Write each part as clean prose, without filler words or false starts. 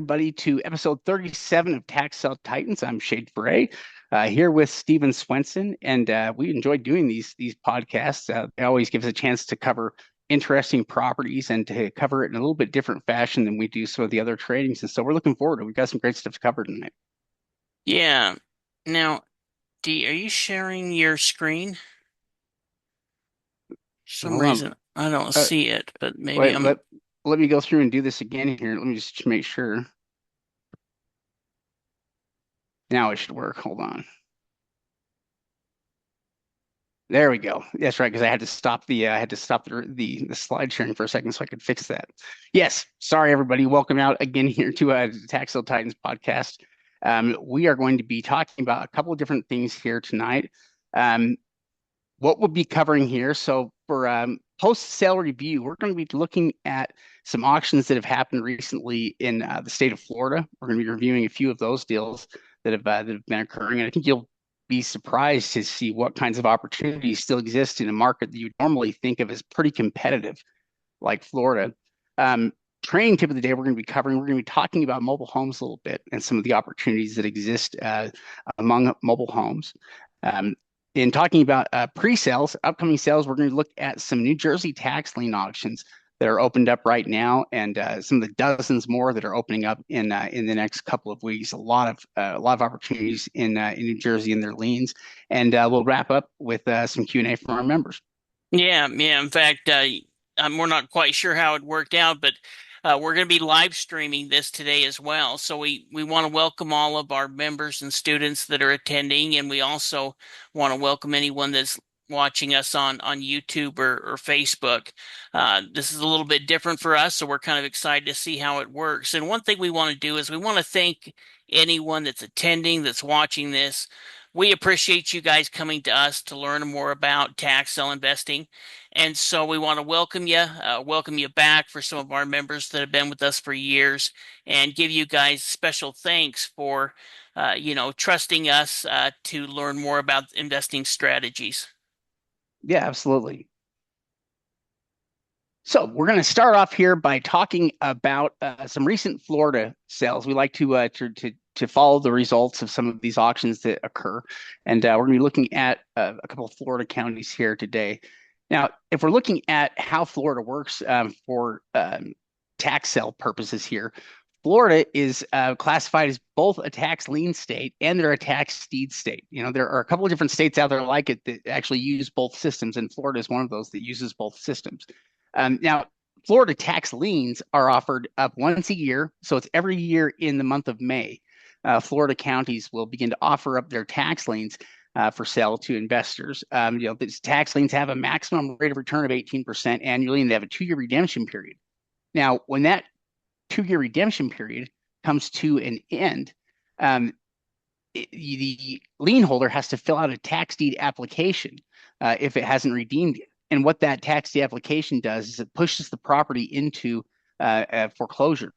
everybody to episode 37 of Tax Sale Titans. I'm Shade Bray, here with Steven Swenson, and we enjoy doing these podcasts. It always gives a chance to cover interesting properties and to cover it in a little bit different fashion than we do some of the other tradings. And so we're looking forward to it. We've got some great stuff to cover tonight. Yeah. Now, D, are you sharing your screen? For some Hold on. reason, I don't Uh, see it, but maybe wait, I'm. let me go through and do this again here. Let me just make sure. Now it should work. Hold on. There we go. That's right, because I had to stop the slide sharing for a second so I could fix that. Yes, sorry everybody. Welcome out again here to the Taxel Titans podcast. We are going to be talking about a couple of different things here tonight. Um, what we'll be covering here. So for post-sale review, we're going to be looking at some auctions that have happened recently in the state of Florida. We're going to be reviewing a few of those deals that have been occurring, and I think you'll be surprised to see what kinds of opportunities still exist in a market that you would normally think of as pretty competitive, like Florida. Um, Training tip of the day we're going to be talking about mobile homes a little bit and some of the opportunities that exist among mobile homes. Um, in talking about pre-sales, upcoming sales, we're going to look at some New Jersey tax lien auctions that are opened up right now, and some of the dozens more that are opening up in the next couple of weeks. A lot of opportunities in New Jersey in their liens, and we'll wrap up with some Q&A from our members. Yeah. In fact, we're not quite sure how it worked out, but we're going to be live streaming this today as well. So we want to welcome all of our members and students that are attending, and we also want to welcome anyone that's watching us on YouTube or Facebook. This is a little bit different for us, so we're kind of excited to see how it works. And one thing we want to do is we want to thank anyone that's attending, that's watching this. We appreciate you guys coming to us to learn more about tax sale investing. And so we want to welcome you back for some of our members that have been with us for years and give you guys special thanks for, trusting us to learn more about investing strategies. Yeah, absolutely. So we're going to start off here by talking about some recent Florida sales. We like to follow the results of some of these auctions that occur, and we're going to be looking at a couple of Florida counties here today. Now, if we're looking at how Florida works for tax sale purposes here, Florida is classified as both a tax lien state and they're a tax deed state. You know, there are a couple of different states out there like it that actually use both systems, and Florida is one of those that uses both systems. Now, Florida tax liens are offered up once a year, so it's every year in the month of May. Florida counties will begin to offer up their tax liens for sale to investors. These tax liens have a maximum rate of return of 18% annually, and they have a 2-year redemption period. Now, when that 2-year redemption period comes to an end, um, the lien holder has to fill out a tax deed application if it hasn't redeemed it. And what that tax deed application does is it pushes the property into a foreclosure,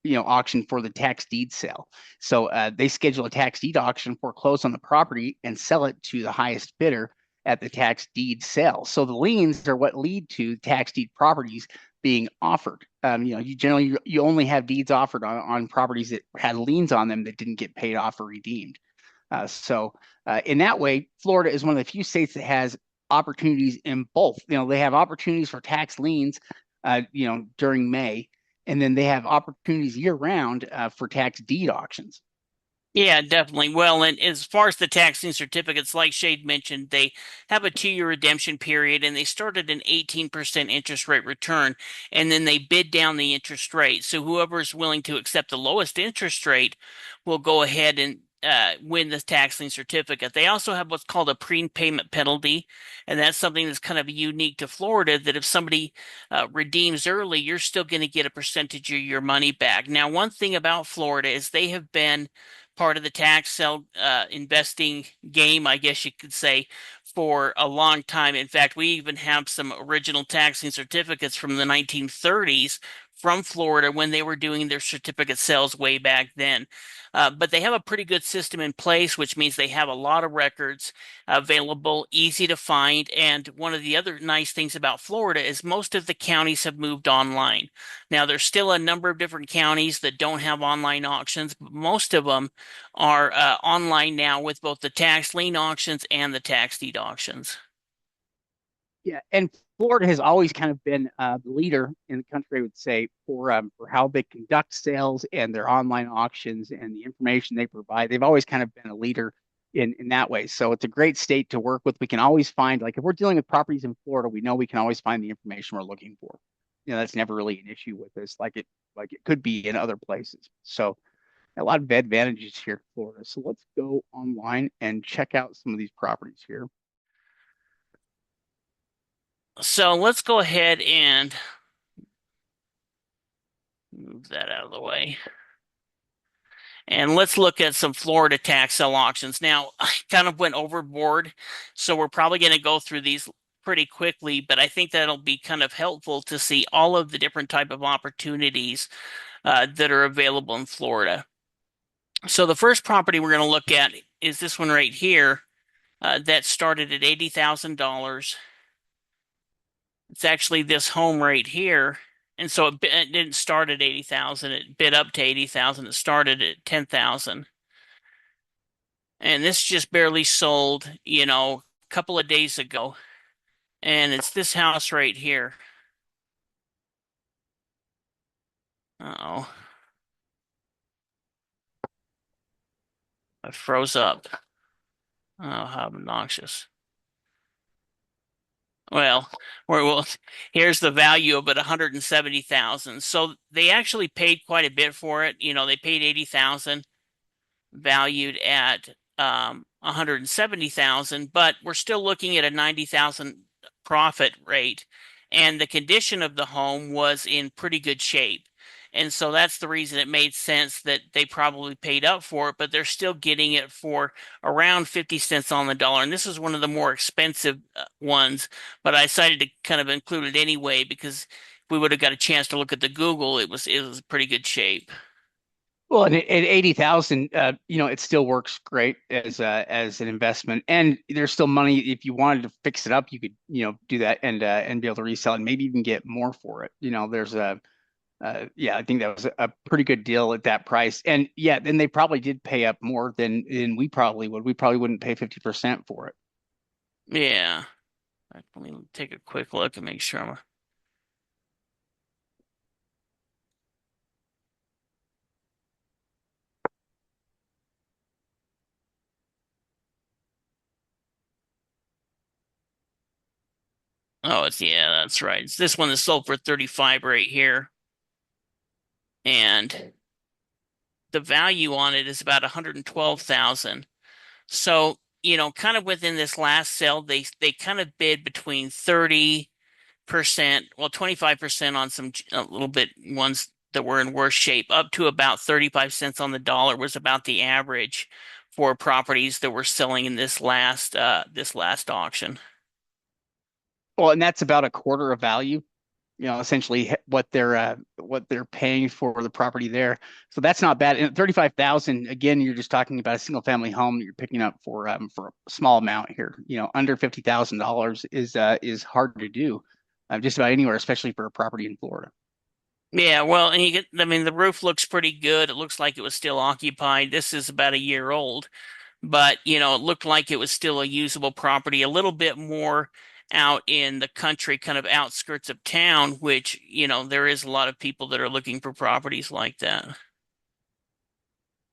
auction for the tax deed sale. So they schedule a tax deed auction, foreclose on the property, and sell it to the highest bidder at the tax deed sale. So the liens are what lead to tax deed properties being offered. You only have deeds offered on properties that had liens on them that didn't get paid off or redeemed. In that way, Florida is one of the few states that has opportunities in both. They have opportunities for tax liens, during May, and then they have opportunities year round for tax deed auctions. Yeah, definitely. Well, and as far as the taxing certificates, like Shade mentioned, they have a 2-year redemption period and they start at an 18% interest rate return, and then they bid down the interest rate. So whoever is willing to accept the lowest interest rate will go ahead and win the taxing certificate. They also have what's called a prepayment penalty, and that's something that's kind of unique to Florida, that if somebody redeems early, you're still going to get a percentage of your money back. Now, one thing about Florida is they have been part of the tax sale investing game, I guess you could say, for a long time. In fact, we even have some original taxing certificates from the 1930s from Florida when they were doing their certificate sales way back then. But they have a pretty good system in place, which means they have a lot of records available, easy to find. And one of the other nice things about Florida is most of the counties have moved online. Now, there's still a number of different counties that don't have online auctions, but most of them are online now with both the tax lien auctions and the tax deed auctions. Yeah, and Florida has always kind of been the leader in the country, I would say, for how they conduct sales and their online auctions and the information they provide. They've always kind of been a leader in that way. So it's a great state to work with. We can always find, like, if we're dealing with properties in Florida, we know we can always find the information we're looking for. That's never really an issue with this, like it could be in other places. So a lot of advantages here in Florida. So let's go online and check out some of these properties here. So let's go ahead and move that out of the way. And let's look at some Florida tax sale auctions. Now, I kind of went overboard, so we're probably going to go through these pretty quickly, but I think that'll be kind of helpful to see all of the different type of opportunities that are available in Florida. So the first property we're going to look at is this one right here that started at $80,000. It's actually this home right here. And so it didn't start at 80,000. It bid up to 80,000. It started at 10,000. And this just barely sold, a couple of days ago. And it's this house right here. Uh-oh. I froze up. Oh, how obnoxious. Well, well, here's the value of it, 170,000. So they actually paid quite a bit for it. They paid 80,000, valued at 170,000, but we're still looking at a 90,000 profit rate. And the condition of the home was in pretty good shape. And so that's the reason it made sense that they probably paid up for it, but they're still getting it for around 50 cents on the dollar. And this is one of the more expensive ones, but I decided to kind of include it anyway because if we would have got a chance to look at the Google, it was pretty good shape. Well, and at 80,000, it still works great as an investment, and there's still money if you wanted to fix it up, you could do that and be able to resell it, and maybe even get more for it. There's a yeah, I think that was a pretty good deal at that price, and yeah, then they probably did pay up more than we probably would. We probably wouldn't pay 50% for it. Yeah. Let me take a quick look and make sure I'm. Oh, yeah, that's right. It's this one that sold for 35 right here. And the value on it is about 112,000. So, kind of within this last sale, they kind of bid between 30%, well, 25% on some a little bit ones that were in worse shape, up to about 35 cents on the dollar was about the average for properties that were selling in this last auction. Well, and that's about a quarter of value. Essentially what they're paying for the property there. So that's not bad. And 35,000, again, you're just talking about a single family home that you're picking up for a small amount here. Under $50,000 is hard to do just about anywhere, especially for a property in Florida. Yeah, well, and I mean, the roof looks pretty good. It looks like it was still occupied. This is about a year old, but, it looked like it was still a usable property, a little bit more out in the country, kind of outskirts of town, which, there is a lot of people that are looking for properties like that.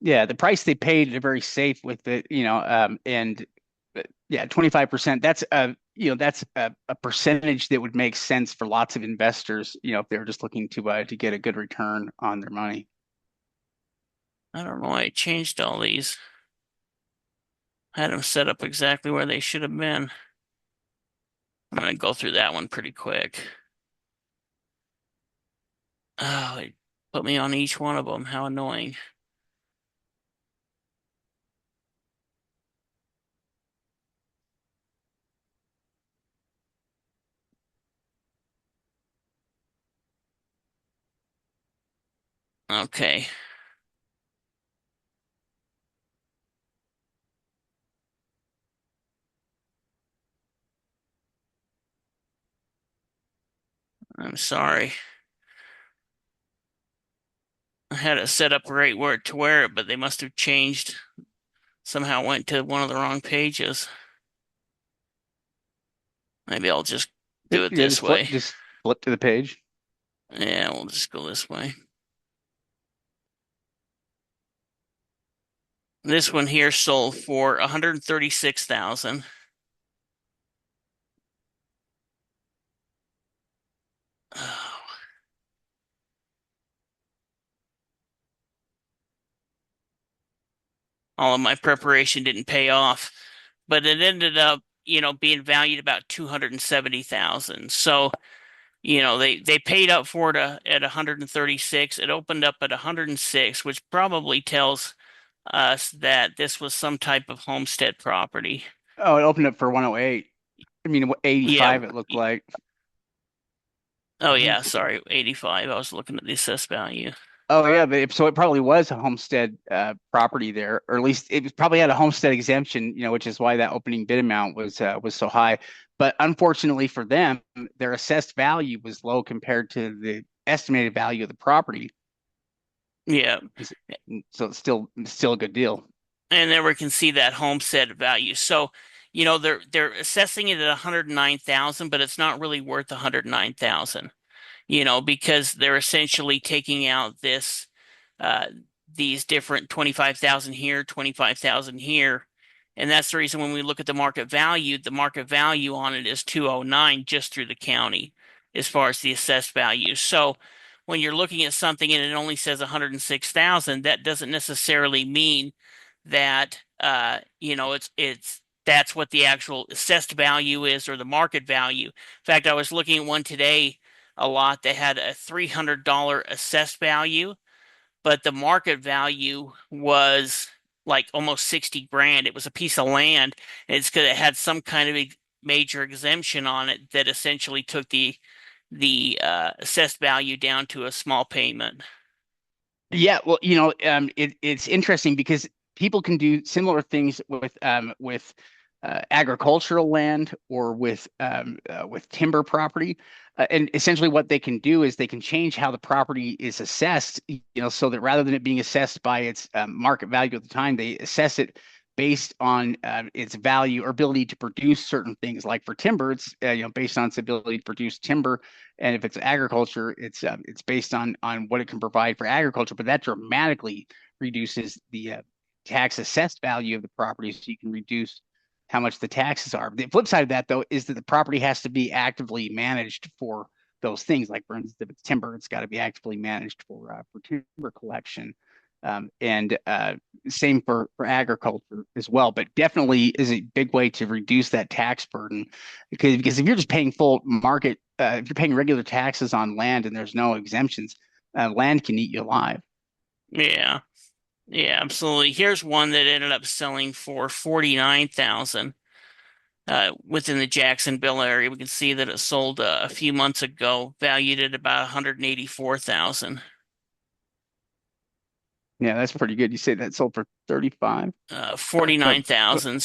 Yeah, the price they paid are very safe with it, and yeah, 25%. That's a percentage that would make sense for lots of investors, if they're just looking to get a good return on their money. I don't know why I changed all these. I had them set up exactly where they should have been. I'm gonna go through that one pretty quick. Oh, it put me on each one of them. How annoying. Okay. I'm sorry. I had it set up right where to wear it, but they must have changed. Somehow went to one of the wrong pages. Maybe I'll just do it Yeah, this way. just flip to the page. Yeah, we'll just go this way. This one here sold for 136,000. All of my preparation didn't pay off, but it ended up, being valued about 270,000. So, they paid up for it at 136. It opened up at 106, which probably tells us that this was some type of homestead property. Oh, it opened up for 108. I mean, Yeah. 85 it looked like. Oh yeah, sorry, 85. I was looking at the assessed value. Oh yeah, so it probably was a homestead property there, or at least probably had a homestead exemption, which is why that opening bid amount was so high. But unfortunately for them, their assessed value was low compared to the estimated value of the property. Yeah. So it's still a good deal. And then we can see that homestead value. So, they're assessing it at 109,000, but it's not really worth 109,000, because they're essentially taking out uh these different 25,000 here, 25,000 here. And that's the reason when we look at the market value on it is 209 just through the county as far as the assessed value. So when you're looking at something and it only says 106,000, that doesn't necessarily mean that it's that's what the actual assessed value is or the market value. In fact, I was looking at one today a lot that had a $300 assessed value, but the market value was like almost 60 grand. It was a piece of land, and it's because it had some kind of major exemption on it that essentially took the assessed value down to a small payment. Yeah, well, it's interesting because people can do similar things with agricultural land or with timber property, and essentially what they can do is they can change how the property is assessed. So that rather than it being assessed by its market value at the time, they assess it based on its value or ability to produce certain things. Like for timber, it's based on its ability to produce timber, and if it's agriculture, it's based on what it can provide for agriculture. But that dramatically reduces the tax assessed value of the property, so you can reduce how much the taxes are. The flip side of that, though, is that the property has to be actively managed for those things. Like for instance, if it's timber, it's got to be actively managed for timber collection. And same for agriculture as well, but definitely is a big way to reduce that tax burden because if you're just paying full market, if you're paying regular taxes on land and there's no exemptions, land can eat you alive. Yeah, yeah, absolutely. Here's one that ended up selling for 49,000 within the Jacksonville area. We can see that it sold a few months ago, valued at about 184,000. Yeah, that's pretty good. You say that sold for 35 or 49,000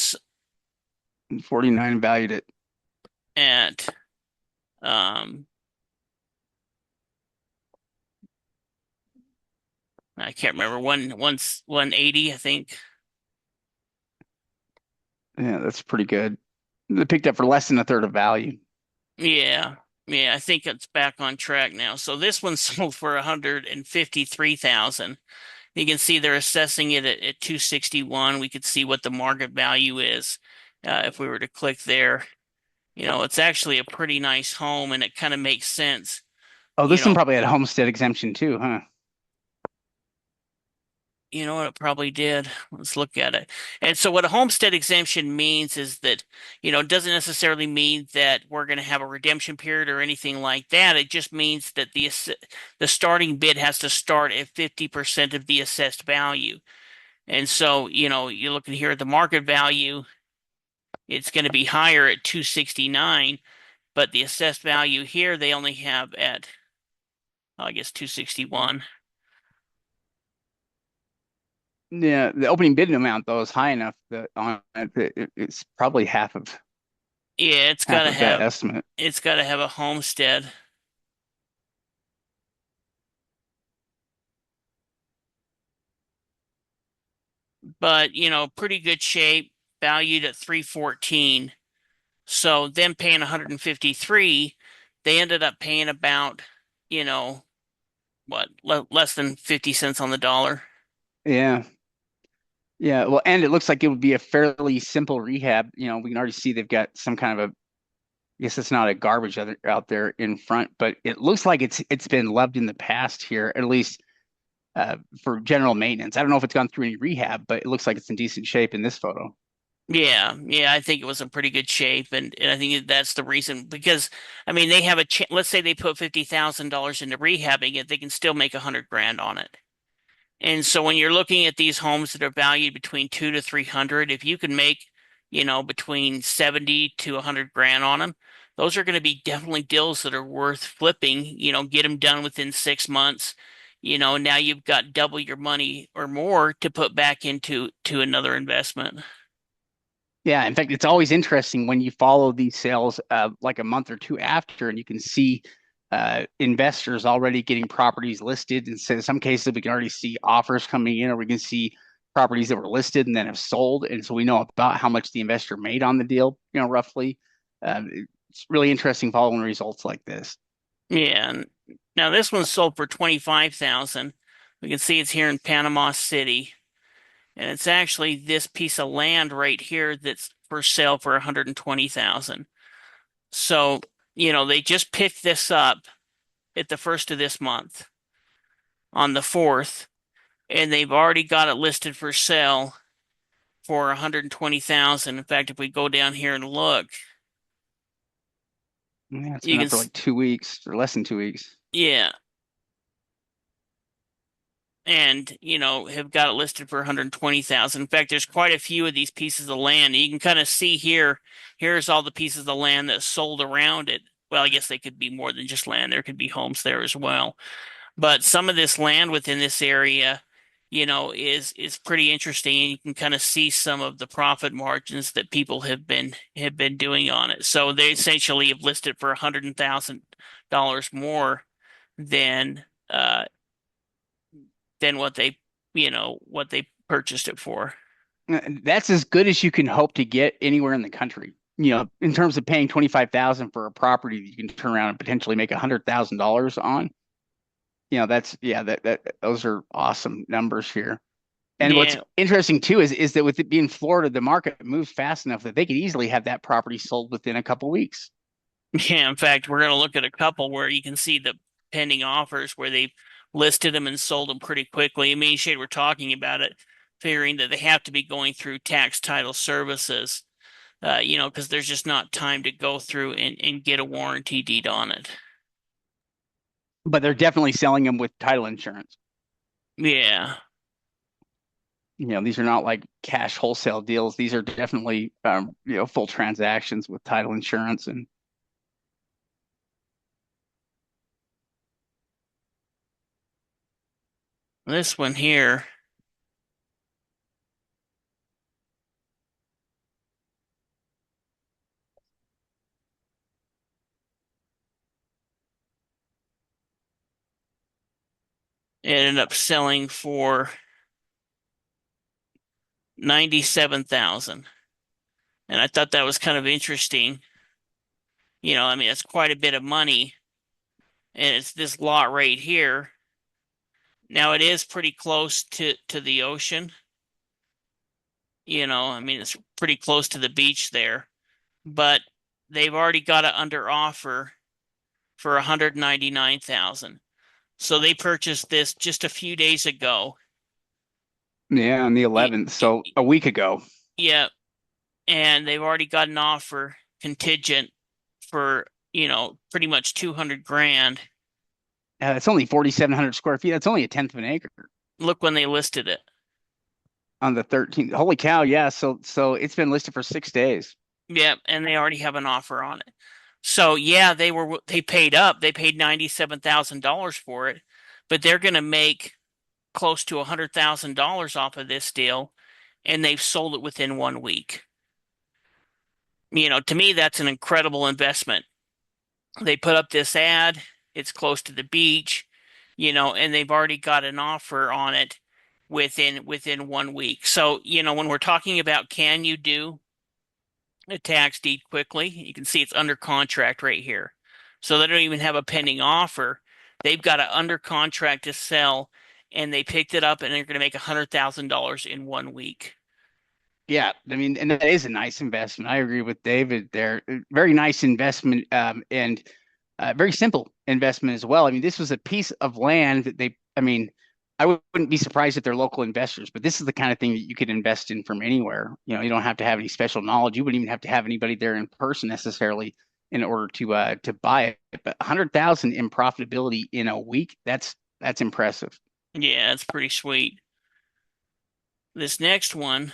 49 valued at. at um I can't remember, 180, I think. Yeah, that's pretty good. They picked up for less than a third of value. Yeah. Yeah, I think it's back on track now. So this one sold for 153,000. You can see they're assessing it at 261. We could see what the market value is if we were to click there. It's actually a pretty nice home and it kind of makes sense. Oh, You this one know, probably had a homestead exemption too, huh? You know what it probably did? Let's look at it. And so what a homestead exemption means is that, it doesn't necessarily mean that we're going to have a redemption period or anything like that. It just means that the starting bid has to start at 50% of the assessed value. And so, you're looking here at the market value, it's going to be higher at 269, but the assessed value here they only have at, I guess, 261. Yeah, the opening bid amount though is high enough that on it's probably Yeah, half of that estimate. it's got to have a homestead. But pretty good shape, valued at 314. So them paying 153, they ended up paying about, you know, what, less than 50 cents on the dollar. Yeah. Yeah, well, and it looks like it would be a fairly simple rehab. We can already see they've got some kind of a, I guess it's not a garbage out there in front, but it looks like it's been loved in the past here, at least for general maintenance. I don't know if it's gone through any rehab, but it looks like it's in decent shape in this photo. Yeah, yeah, I think it was in pretty good shape, and I think that's the reason because I mean they have a ch let's say they put $50,000 into rehabbing it, they can still make 100 grand on it. And so when you're looking at these homes that are valued between two to 300, if you can make, between 70 to 100 grand on them, those are going to be definitely deals that are worth flipping, get them done within 6 months. Now you've got double your money or more to put back into another investment. Yeah, in fact, it's always interesting when you follow these sales like a month or two after, and you can see investors already getting properties listed. And so in some cases, we can already see offers coming in, or we can see properties that were listed and then have sold. And so we know about how much the investor made on the deal, roughly. It's really interesting following results like this. Yeah. And now this one's sold for 25,000. We can see it's here in Panama City. And it's actually this piece of land right here that's for sale for 120,000. So, they just picked this up at the first of this month on the 4th, and they've already got it listed for sale for 120,000. In fact, if we go down here and look, Yeah, it's you been can, up for like 2 weeks or less than 2 weeks. yeah, and have got it listed for 120,000. In fact, there's quite a few of these pieces of land. You can kind of see here, here's all the pieces of land that sold around it. Well, I guess they could be more than just land. There could be homes there as well. But some of this land within this area, is pretty interesting, and you can kind of see some of the profit margins that people have been doing on it. So they essentially have listed for $100,000 more than uh than what they purchased it for. That's as good as you can hope to get anywhere in the country. In terms of paying 25,000 for a property that you can turn around and potentially make $100,000 on. That's yeah, that those are awesome numbers here. And what's Yeah, interesting too is that with it being Florida, the market moves fast enough that they could easily have that property sold within a couple weeks. yeah. In fact, we're going to look at a couple where you can see the pending offers where they've listed them and sold them pretty quickly. I mean, Shade, we're talking about it, figuring that they have to be going through tax title services, because there's just not time to go through and get a warranty deed on it. But they're definitely selling them with title insurance. Yeah. These are not like cash wholesale deals. These are definitely full transactions with title insurance. And This one here, it ended up selling for 97,000. And I thought that was kind of interesting. I mean, it's quite a bit of money, and it's this lot right here. Now it is pretty close to the ocean. I mean, it's pretty close to the beach there, but they've already got it under offer for 199,000. So they purchased this just a few days ago. yeah, on the Y- 11th, y- so a week ago. Yeah, and they've already got an offer contingent for, pretty much 200 grand. It's only 4,700 square feet. That's only a tenth of an acre Look when they listed it. on the 13th. Holy cow! Yeah, so it's been listed for 6 days. Yeah, and they already have an offer on it. So yeah, they paid up. They paid $97,000 for it, but they're going to make close to $100,000 off of this deal, and they've sold it within 1 week. To me, that's an incredible investment. They put up this ad, it's close to the beach, and they've already got an offer on it within 1 week. So, when we're talking about can you do a tax deed quickly, you can see it's under contract right here. So they don't even have a pending offer. They've got it under contract to sell, and they picked it up and they're going to make $100,000 in 1 week. Yeah, I mean, and that is a nice investment. I agree with David there. Very nice investment, and very simple investment as well. I mean, this was a piece of land that I mean, I wouldn't be surprised if they're local investors, but this is the kind of thing that you could invest in from anywhere. You don't have to have any special knowledge. You wouldn't even have to have anybody there in person necessarily in order to buy it. But 100,000 in profitability in a week, that's impressive. Yeah, it's pretty sweet. This next one,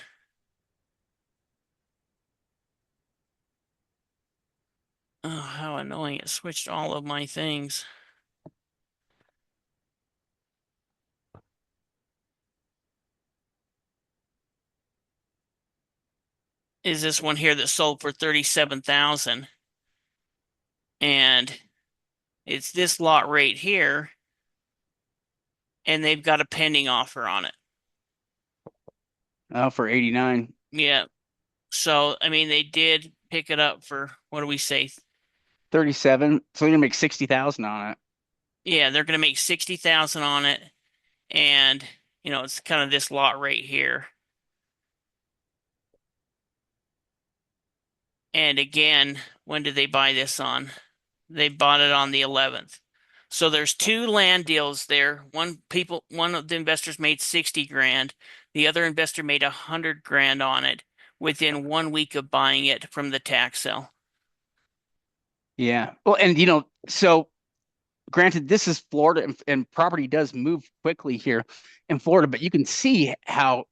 oh, how annoying. It switched all of my things. Is this one here that sold for 37,000, and it's this lot right here, and they've got a pending offer on it. Oh, for 89. Yeah. So, I mean, they did pick it up for, what do we say? 37. So you're gonna make 60,000 on it. Yeah, they're going to make 60,000 on it, and it's kind of this lot right here. And again, when did they buy this on? They bought it on the 11th. So there's two land deals there. One of the investors made 60 grand. The other investor made 100 grand on it within 1 week of buying it from the tax sale. Yeah. Well, and so granted, this is Florida, and property does move quickly here in Florida, but you can see how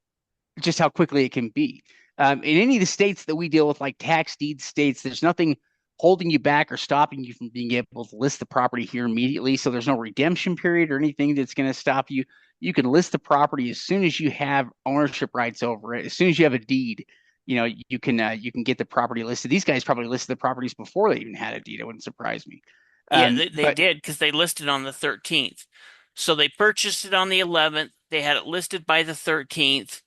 quickly it can be. In any of the states that we deal with, like tax deed states, there's nothing holding you back or stopping you from being able to list the property here immediately. So there's no redemption period or anything that's going to stop you. You can list the property as soon as you have ownership rights over it. As soon as you have a deed, you can get the property listed. These guys probably listed the properties before they even had a deed. It wouldn't surprise me. Yeah, they But did because they listed on the 13th. So they purchased it on the 11th. They had it listed by the 13th.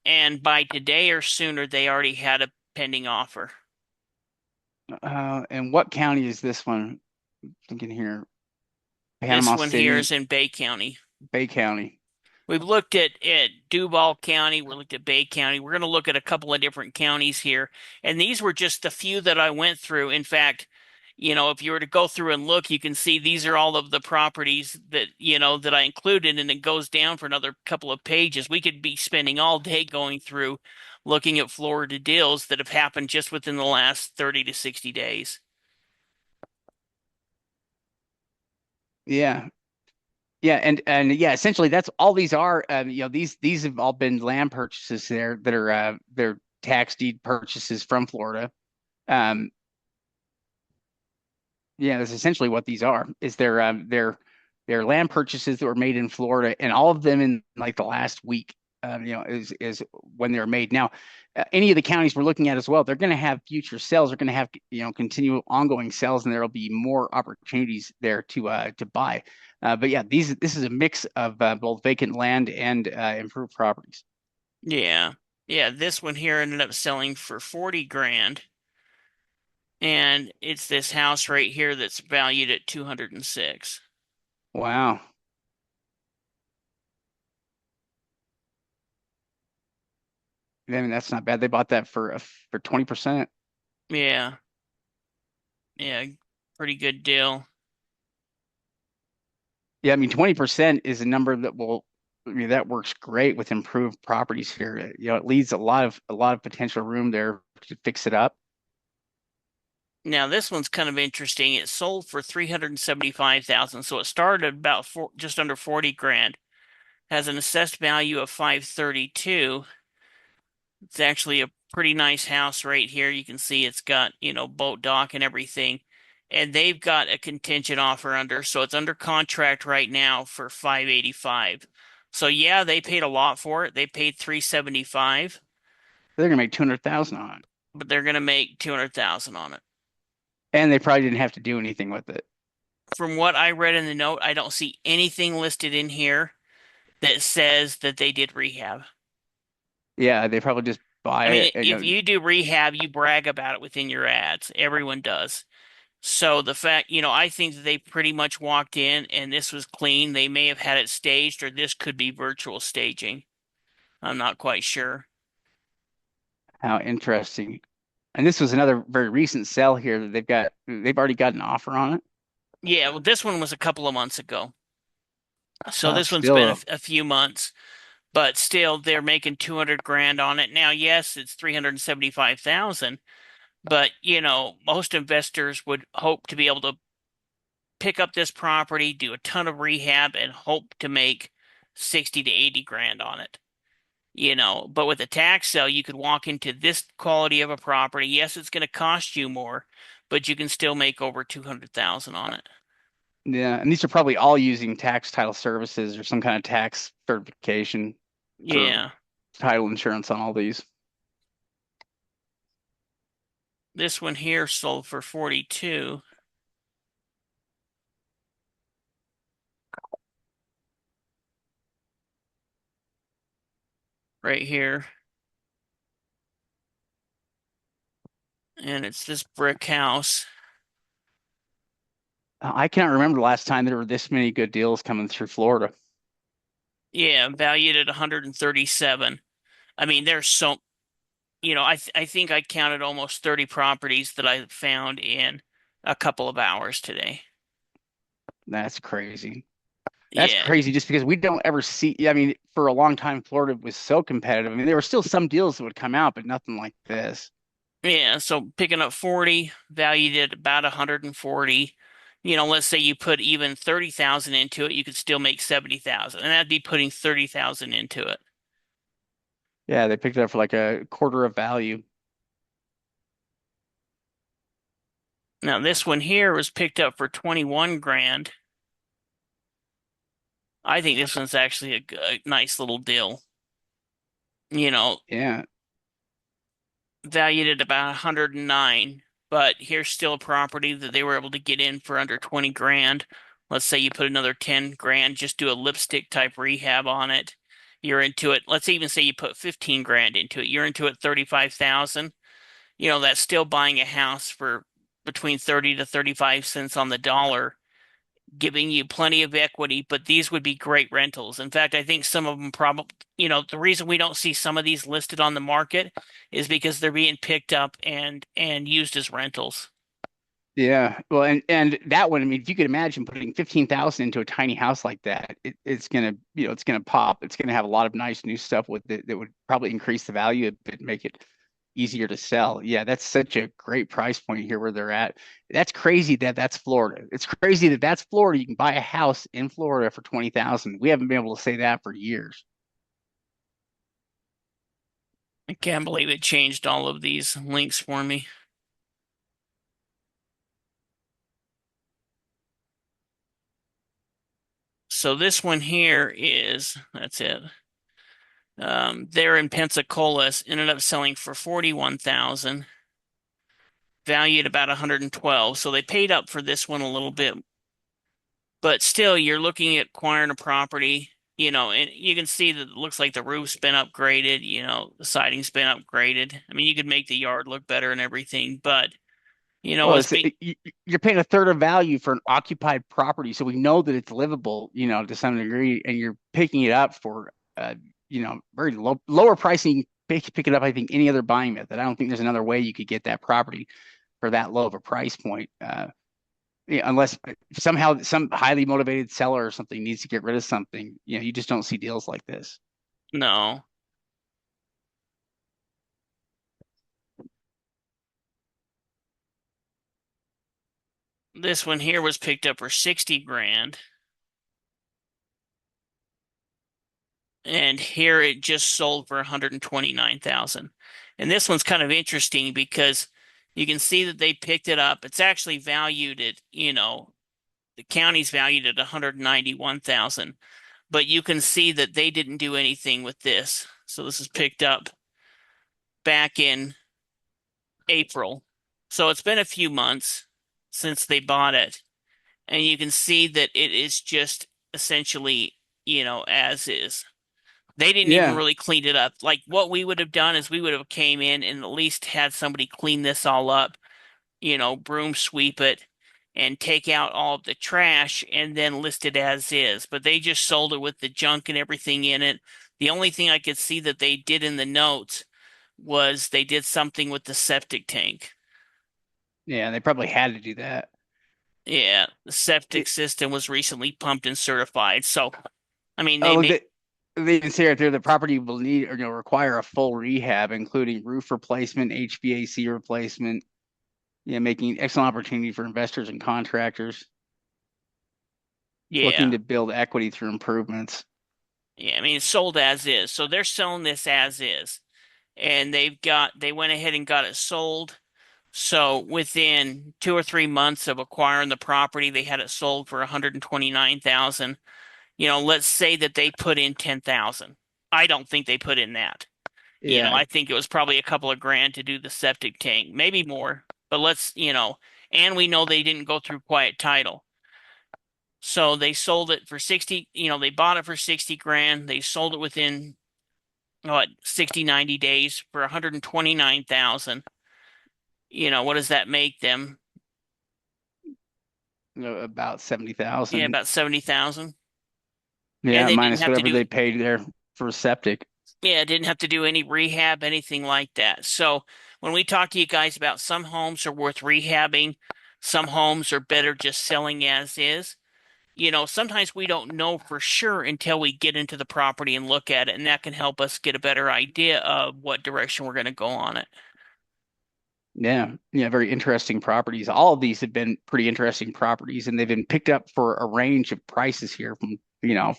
And by today or sooner, they already had a pending offer. and what county is this one? I'm thinking here, This Panama one here City, is in Bay County. Bay County. We've looked at Duval County. We looked at Bay County. We're going to look at a couple of different counties here. And these were just a few that I went through. In fact, if you were to go through and look, you can see these are all of the properties that I included, and it goes down for another couple of pages. We could be spending all day going through looking at Florida deals that have happened just within the last 30 to 60 days. Yeah. Yeah, and yeah, essentially that's all these are. These have all been land purchases there that are they're tax deed purchases from Florida. Um, yeah, that's essentially what these are. Is they're land purchases that were made in Florida, and all of them in like the last week. Is when they're made. Now, any of the counties we're looking at as well, they're going to have future sales. They're going to have continual ongoing sales, and there will be more opportunities there to buy. But yeah, this is a mix of both vacant land and improved properties. Yeah. Yeah, this one here ended up selling for 40 grand. And it's this house right here that's valued at 206. Wow. I mean, that's not bad. They bought that for 20%. Yeah. Yeah, pretty good deal. Yeah, I mean, 20% is a number I mean, that works great with improved properties here. It leaves a lot of potential room there to fix it up. Now this one's kind of interesting. It sold for 375,000, so it started about just under 40 grand. Has an assessed value of 532. It's actually a pretty nice house right here. You can see it's got, boat dock and everything. And they've got a contingent offer under, so it's under contract right now for 585. So yeah, they paid a lot for it. They paid 375, They're gonna make 200,000 on it, but they're going to make 200,000 on it. and they probably didn't have to do anything with it. From what I read in the note, I don't see anything listed in here that says that they did rehab. Yeah, they probably just buy I mean, it. if you do rehab, you brag about it within your ads. Everyone does. So the fact, I think that they pretty much walked in and this was clean. They may have had it staged, or this could be virtual staging. I'm not quite sure. How interesting. And this was another very recent sale here that they've already got an offer on it. Yeah, well, this one was a couple of months ago. So this one's been Still, a few months, but still they're making 200 grand on it. Now, yes, it's 375,000, but most investors would hope to be able to pick up this property, do a ton of rehab, and hope to make 60 to 80 grand on it. But with a tax sale, you could walk into this quality of a property. Yes, it's going to cost you more, but you can still make over 200,000 on it. yeah, and these are probably all using tax title services or some kind of tax certification for Yeah. title insurance on all these. This one here sold for 42. Right here. And it's this brick house. I can't remember the last time there were this many good deals coming through Florida. Yeah, valued at 137. I mean, there's so, I think I counted almost 30 properties that I found in a couple of hours today. That's crazy. That's Yeah. crazy just because we don't ever see. I mean, for a long time, Florida was so competitive. I mean, there were still some deals that would come out, but nothing like this. Yeah, so picking up 40, valued at about 140. Let's say you put even 30,000 into it, you could still make 70,000. And that'd be putting 30,000 into it. Yeah, they picked it up for like a quarter of value. Now this one here was picked up for 21 grand. I think this one's actually a nice little deal. You know, Yeah. Valued at about 109, but here's still a property that they were able to get in for under 20 grand. Let's say you put another 10 grand, just do a lipstick type rehab on it. You're into it. Let's even say you put 15 grand into it. You're into it 35,000. That's still buying a house for between 30 to 35 cents on the dollar, giving you plenty of equity, but these would be great rentals. In fact, I think some of them probably, the reason we don't see some of these listed on the market is because they're being picked up and used as rentals. Yeah. Well, and that one, I mean, if you could imagine putting 15,000 into a tiny house like that, it's gonna, it's gonna pop. It's gonna have a lot of nice new stuff with it that would probably increase the value of it, make it easier to sell. Yeah, that's such a great price point here where they're at. That's crazy that that's Florida. It's crazy that that's Florida. You can buy a house in Florida for 20,000. We haven't been able to say that for years. I can't believe it changed all of these links for me. So this one here that's it. They're in Pensacola, ended up selling for 41,000, valued about 112. So they paid up for this one a little bit, but still you're looking at acquiring a property, and you can see that it looks like the roof's been upgraded, the siding's been upgraded. I mean, you could make the yard look better and everything, but Well, as being you're paying a third of value for an occupied property, so we know that it's livable, to some degree, and you're picking it up for, very lower pricing. Pick it up, I think, any other buying method. I don't think there's another way you could get that property for that low of a price point, yeah, unless somehow some highly motivated seller or something needs to get rid of something. You just don't see deals like this. no. This one here was picked up for 60 grand. And here it just sold for 129,000. And this one's kind of interesting because you can see that they picked it up. It's actually valued at, the county's valued at 191,000, but you can see that they didn't do anything with this. So this is picked up back in April. So it's been a few months since they bought it. And you can see that it is just essentially, as is. They didn't even Yeah. really clean it up. Like what we would have done is we would have came in and at least had somebody clean this all up, broom sweep it and take out all of the trash and then list it as is. But they just sold it with the junk and everything in it. The only thing I could see that they did in the notes was they did something with the septic tank. Yeah, they probably had to do that. Yeah, the septic It, system was recently pumped and certified. So, I mean, oh, they look, may, they even say right there the property will need or require a full rehab, including roof replacement, HVAC replacement. Yeah, making excellent opportunity for investors and contractors looking yeah, to build equity through improvements. yeah. I mean, it's sold as is. So they're selling this as is. And they went ahead and got it sold. So within 2 or 3 months of acquiring the property, they had it sold for 129,000. Let's say that they put in 10,000. I don't think they put in that. Yeah, I think it was probably a couple of grand to do the septic tank, maybe more. But and we know they didn't go through quiet title. So they sold it for 60, they bought it for 60 grand. They sold it within 60, 90 days for 129,000. What does that make them? about Yeah, 70,000. about 70,000. And Yeah, they didn't minus have to whatever do, they paid there for septic. yeah, didn't have to do any rehab, anything like that. So when we talk to you guys about some homes are worth rehabbing, some homes are better just selling as is. Sometimes we don't know for sure until we get into the property and look at it, and that can help us get a better idea of what direction we're going to go on it. Yeah, yeah, very interesting properties. All of these have been pretty interesting properties, and they've been picked up for a range of prices here from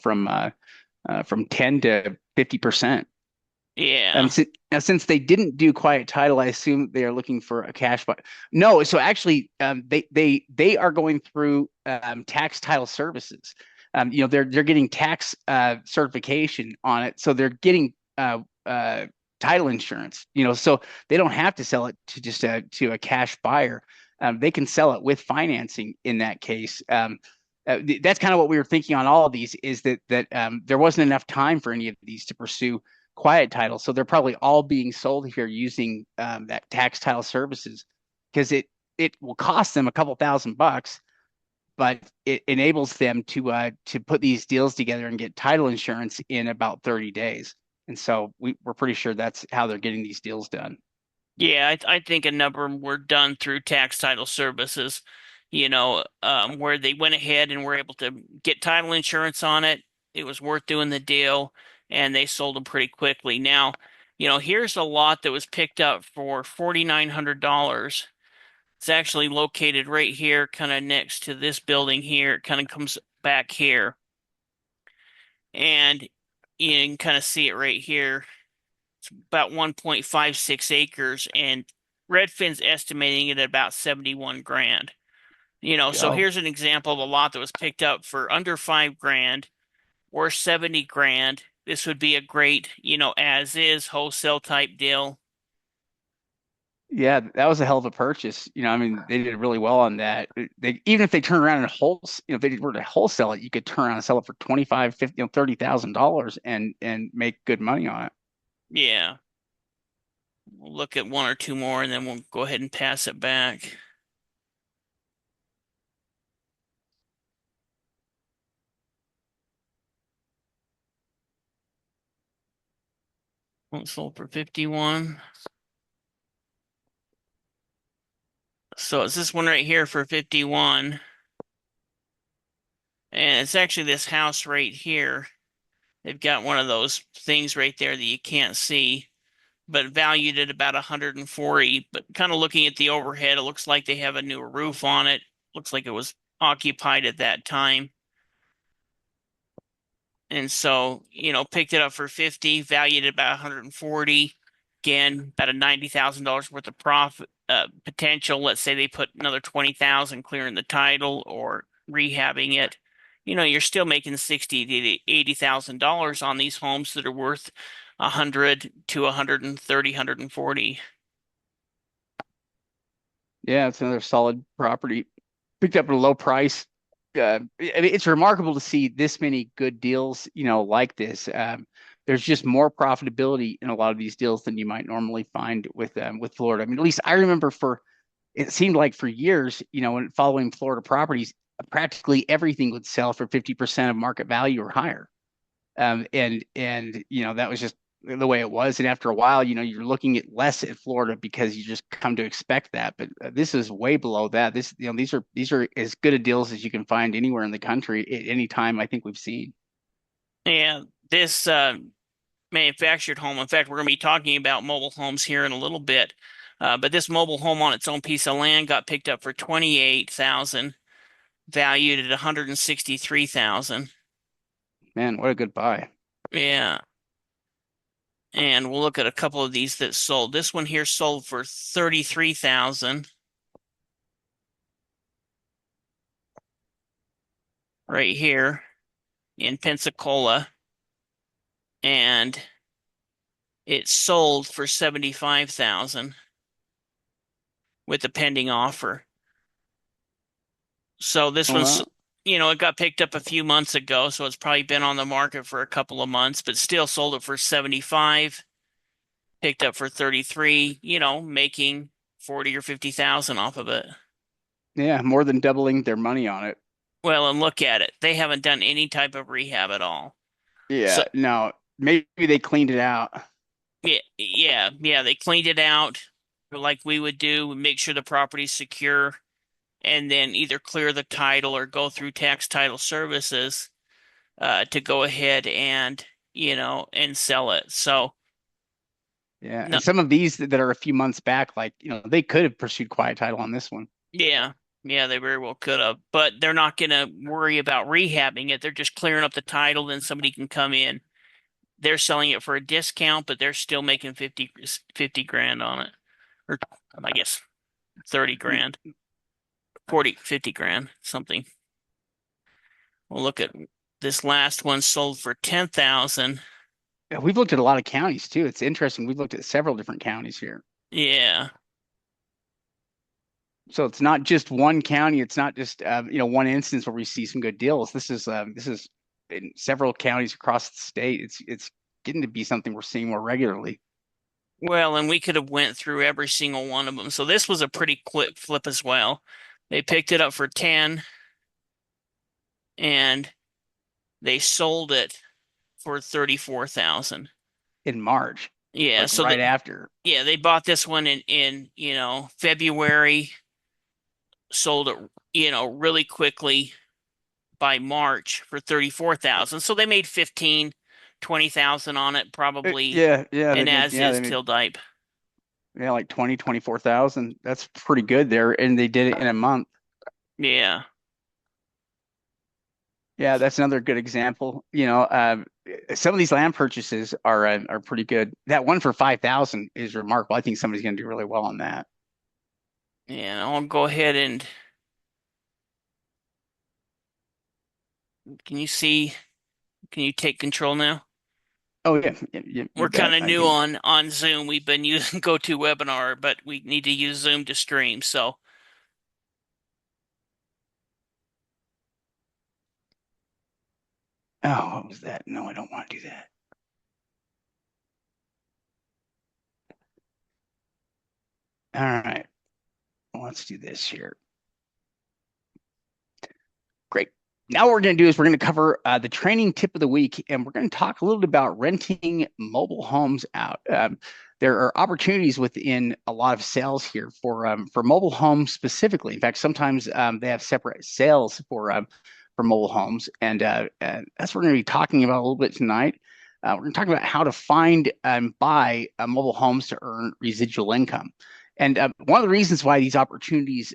from 10 to 50%. Yeah. Since they didn't do quiet title, I assume they are looking for a cash buy. No, so actually, they are going through tax title services. They're getting tax certification on it, so they're getting title insurance. So they don't have to sell it to just to a cash buyer. They can sell it with financing in that case. That's kind of what we were thinking on all of these is that there wasn't enough time for any of these to pursue quiet title. So they're probably all being sold here using that tax title services because it will cost them a couple $1,000, but it enables them to put these deals together and get title insurance in about 30 days. And so we're pretty sure that's how they're getting these deals done. Yeah, I think a number of them were done through tax title services, where they went ahead and were able to get title insurance on it. It was worth doing the deal, and they sold them pretty quickly. Now, here's a lot that was picked up for $4,900. It's actually located right here, kind of next to this building here. It kind of comes back here, and you can kind of see it right here. About 1.56 acres, and Redfin's estimating it at about 71 grand. So Oh, here's an example of a lot that was picked up for under 5 grand or 70 grand. This would be a great, as is wholesale type deal. yeah, that was a hell of a purchase. I mean, they did really well on that. They even if they turn around and if they were to wholesale it, you could turn around and sell it for 25, 50, $30,000 and make good money on it. Yeah. We'll look at one or two more and then we'll go ahead and pass it back. One sold for 51. So it's this one right here for 51. And it's actually this house right here. They've got one of those things right there that you can't see, but valued at about 140. But kind of looking at the overhead, it looks like they have a new roof on it. Looks like it was occupied at that time. And so, picked it up for 50, valued at about 140. Again, about a $90,000 worth of profit potential. Let's say they put another 20,000 clearing the title or rehabbing it. you're still making 60 to $80,000 on these homes that are worth 100 to 130, 140. Yeah, it's another solid property picked up at a low price. I mean, it's remarkable to see this many good deals, like this. There's just more profitability in a lot of these deals than you might normally find with Florida. I mean, at least I remember it seemed like for years, when following Florida properties, practically everything would sell for 50% of market value or higher. And that was just the way it was. And after a while, you're looking at less at Florida because you just come to expect that. But this is way below that. These are as good a deals as you can find anywhere in the country at any time I think we've seen. And this manufactured home, in fact, we're going to be talking about mobile homes here in a little bit. But this mobile home on its own piece of land got picked up for 28,000, valued at 163,000. Man, what a good buy. Yeah. And we'll look at a couple of these that sold. This one here sold for 33,000 right here in Pensacola, and it sold for 75,000 with a pending offer. So this one's, Well, it got picked up a few months ago, so it's probably been on the market for a couple of months, but still sold it for 75, picked up for 33, making 40 or 50,000 off of it. yeah, more than doubling their money on it. Well, and look at it. They haven't done any type of rehab at all. So Yeah, no, maybe they cleaned it out. yeah, yeah, they cleaned it out like we would do, make sure the property's secure, and then either clear the title or go through tax title services to go ahead and sell it. So Yeah, no, and some of these that are a few months back, like, they could have pursued quiet title on this one. yeah, yeah, they very well could have, but they're not going to worry about rehabbing it. They're just clearing up the title, then somebody can come in. They're selling it for a discount, but they're still making 50 grand on it, or I guess 30 grand, 40, 50 grand, something. We'll look at this last one sold for 10,000. Yeah, we've looked at a lot of counties too. It's interesting. We've looked at several different counties here. Yeah. So it's not just one county. It's not just one instance where we see some good deals. This is in several counties across the state. It's getting to be something we're seeing more regularly. Well, and we could have went through every single one of them. So this was a pretty quick flip as well. They picked it up for 10 and they sold it for 34,000. In March, Yeah, like so right after. they bought this one in February, sold it, really quickly by March for 34,000. So they made 15, 20,000 on it, probably Yeah, yeah, an as yeah, is they made till dipe. yeah, like 24,000. That's pretty good there, and they did it in a month. Yeah. Yeah, that's another good example. Some of these land purchases are pretty good. That one for 5,000 is remarkable. I think somebody's going to do really well on that. And I'll go ahead and can you see, can you take control now? Oh yeah, you We're kind bet. of I new can. on Zoom. We've been using GoToWebinar, but we need to use Zoom to stream. So, Oh, what was that? No, I don't want to do that. All right, let's do this here. Great. Now what we're going to do is we're going to cover the training tip of the week, and we're going to talk a little bit about renting mobile homes out. There are opportunities within a lot of sales here for mobile homes specifically. In fact, sometimes they have separate sales for mobile homes, and that's what we're going to be talking about a little bit tonight. We're going to talk about how to find and buy mobile homes to earn residual income. And one of the reasons why these opportunities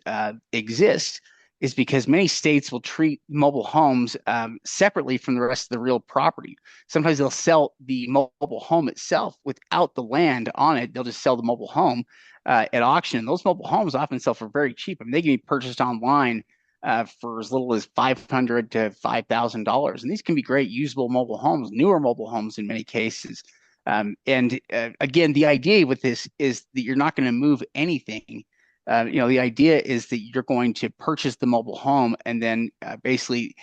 exist is because many states will treat mobile homes separately from the rest of the real property. Sometimes they'll sell the mobile home itself without the land on it. They'll just sell the mobile home at auction. Those mobile homes often sell for very cheap. I mean, they can be purchased online for as little as $500 to $5,000. And these can be great usable mobile homes, newer mobile homes in many cases. And again, the idea with this is that you're not going to move anything. The idea is that you're going to purchase the mobile home and then basically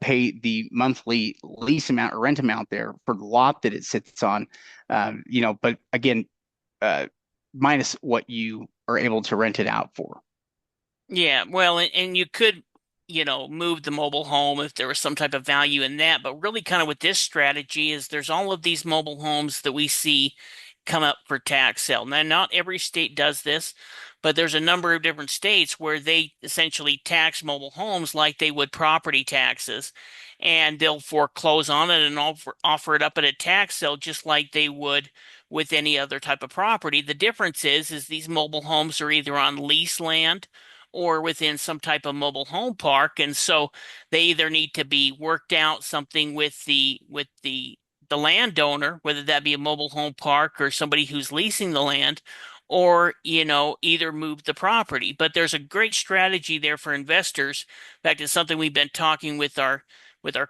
pay the monthly lease amount or rent amount there for the lot that it sits on. But again, uh, minus what you are able to rent it out for. Yeah, well, and you could, move the mobile home if there was some type of value in that. But really, kind of with this strategy is there's all of these mobile homes that we see come up for tax sale. Now, not every state does this, but there's a number of different states where they essentially tax mobile homes like they would property taxes, and they'll foreclose on it and offer it up at a tax sale just like they would with any other type of property. The difference is these mobile homes are either on lease land or within some type of mobile home park. And so they either need to be worked out something with the landowner, whether that be a mobile home park or somebody who's leasing the land, or either move the property. But there's a great strategy there for investors. In fact, it's something we've been talking with our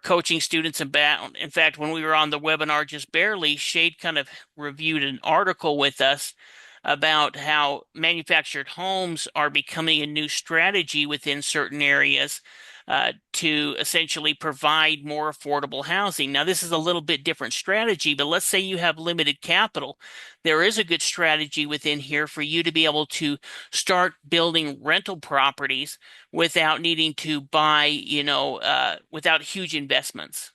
coaching students about. In fact, when we were on the webinar just barely, Shade kind of reviewed an article with us about how manufactured homes are becoming a new strategy within certain areas to essentially provide more affordable housing. Now, this is a little bit different strategy, but let's say you have limited capital. There is a good strategy within here for you to be able to start building rental properties without needing to buy, without huge investments.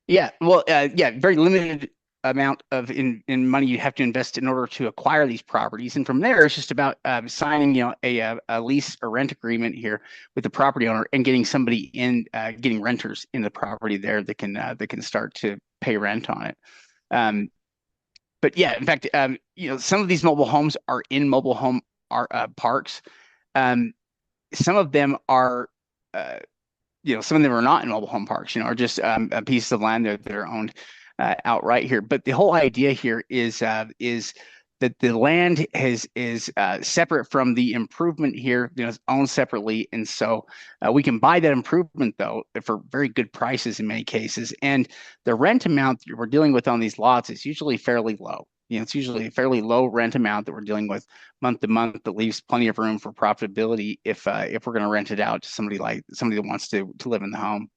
Yeah, well, yeah, very limited amount of in money you have to invest in order to acquire these properties, and from there it's just about signing, a lease or rent agreement here with the property owner and getting somebody in, getting renters in the property there that can start to pay rent on it. Um, but yeah, in fact, some of these mobile homes are in mobile home parks. Um, some of them are. Some of them are not in mobile home parks, are just pieces of land that are owned outright here. But the whole idea here is that the land is separate from the improvement here, it's owned separately, and so we can buy that improvement though for very good prices in many cases. And the rent amount that we're dealing with on these lots is usually fairly low. It's usually a fairly low rent amount that we're dealing with month to month that leaves plenty of room for profitability if we're going to rent it out to somebody that wants to live in the home.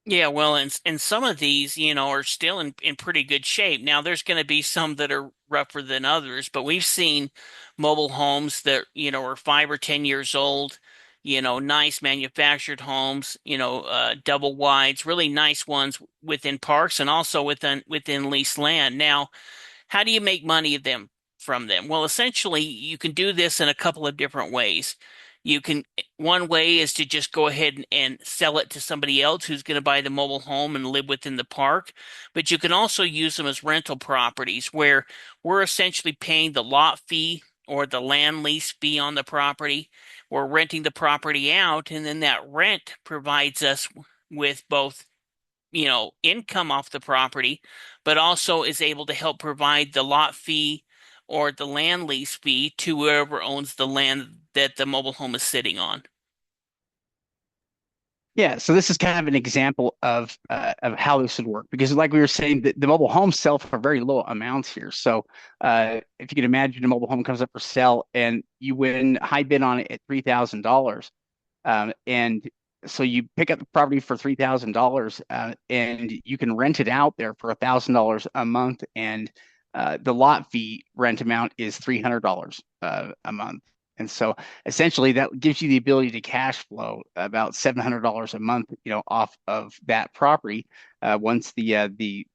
Yeah, well, and some of these, are still in pretty good shape. Now, there's going to be some that are rougher than others, but we've seen mobile homes that, are 5 or 10 years old, nice manufactured homes, double wides, really nice ones within parks and also within leased land. Now, how do you make money from them? Well, essentially, you can do this in a couple of different ways. One way is to just go ahead and sell it to somebody else who's going to buy the mobile home and live within the park. But you can also use them as rental properties where we're essentially paying the lot fee or the land lease fee on the property. We're renting the property out, and then that rent provides us with both income off the property, but also is able to help provide the lot fee or the land lease fee to whoever owns the land that the mobile home is sitting on. Yeah, so this is kind of an example of how this would work because, like we were saying, the mobile homes sell for very low amounts here. So, if you can imagine a mobile home comes up for sale and you win high bid on it at $3,000, and so you pick up the property for $3,000, and you can rent it out there for $1,000 a month, and the lot fee rent amount is $300 a month. And so essentially that gives you the ability to cash flow about $700 a month, off of that property once the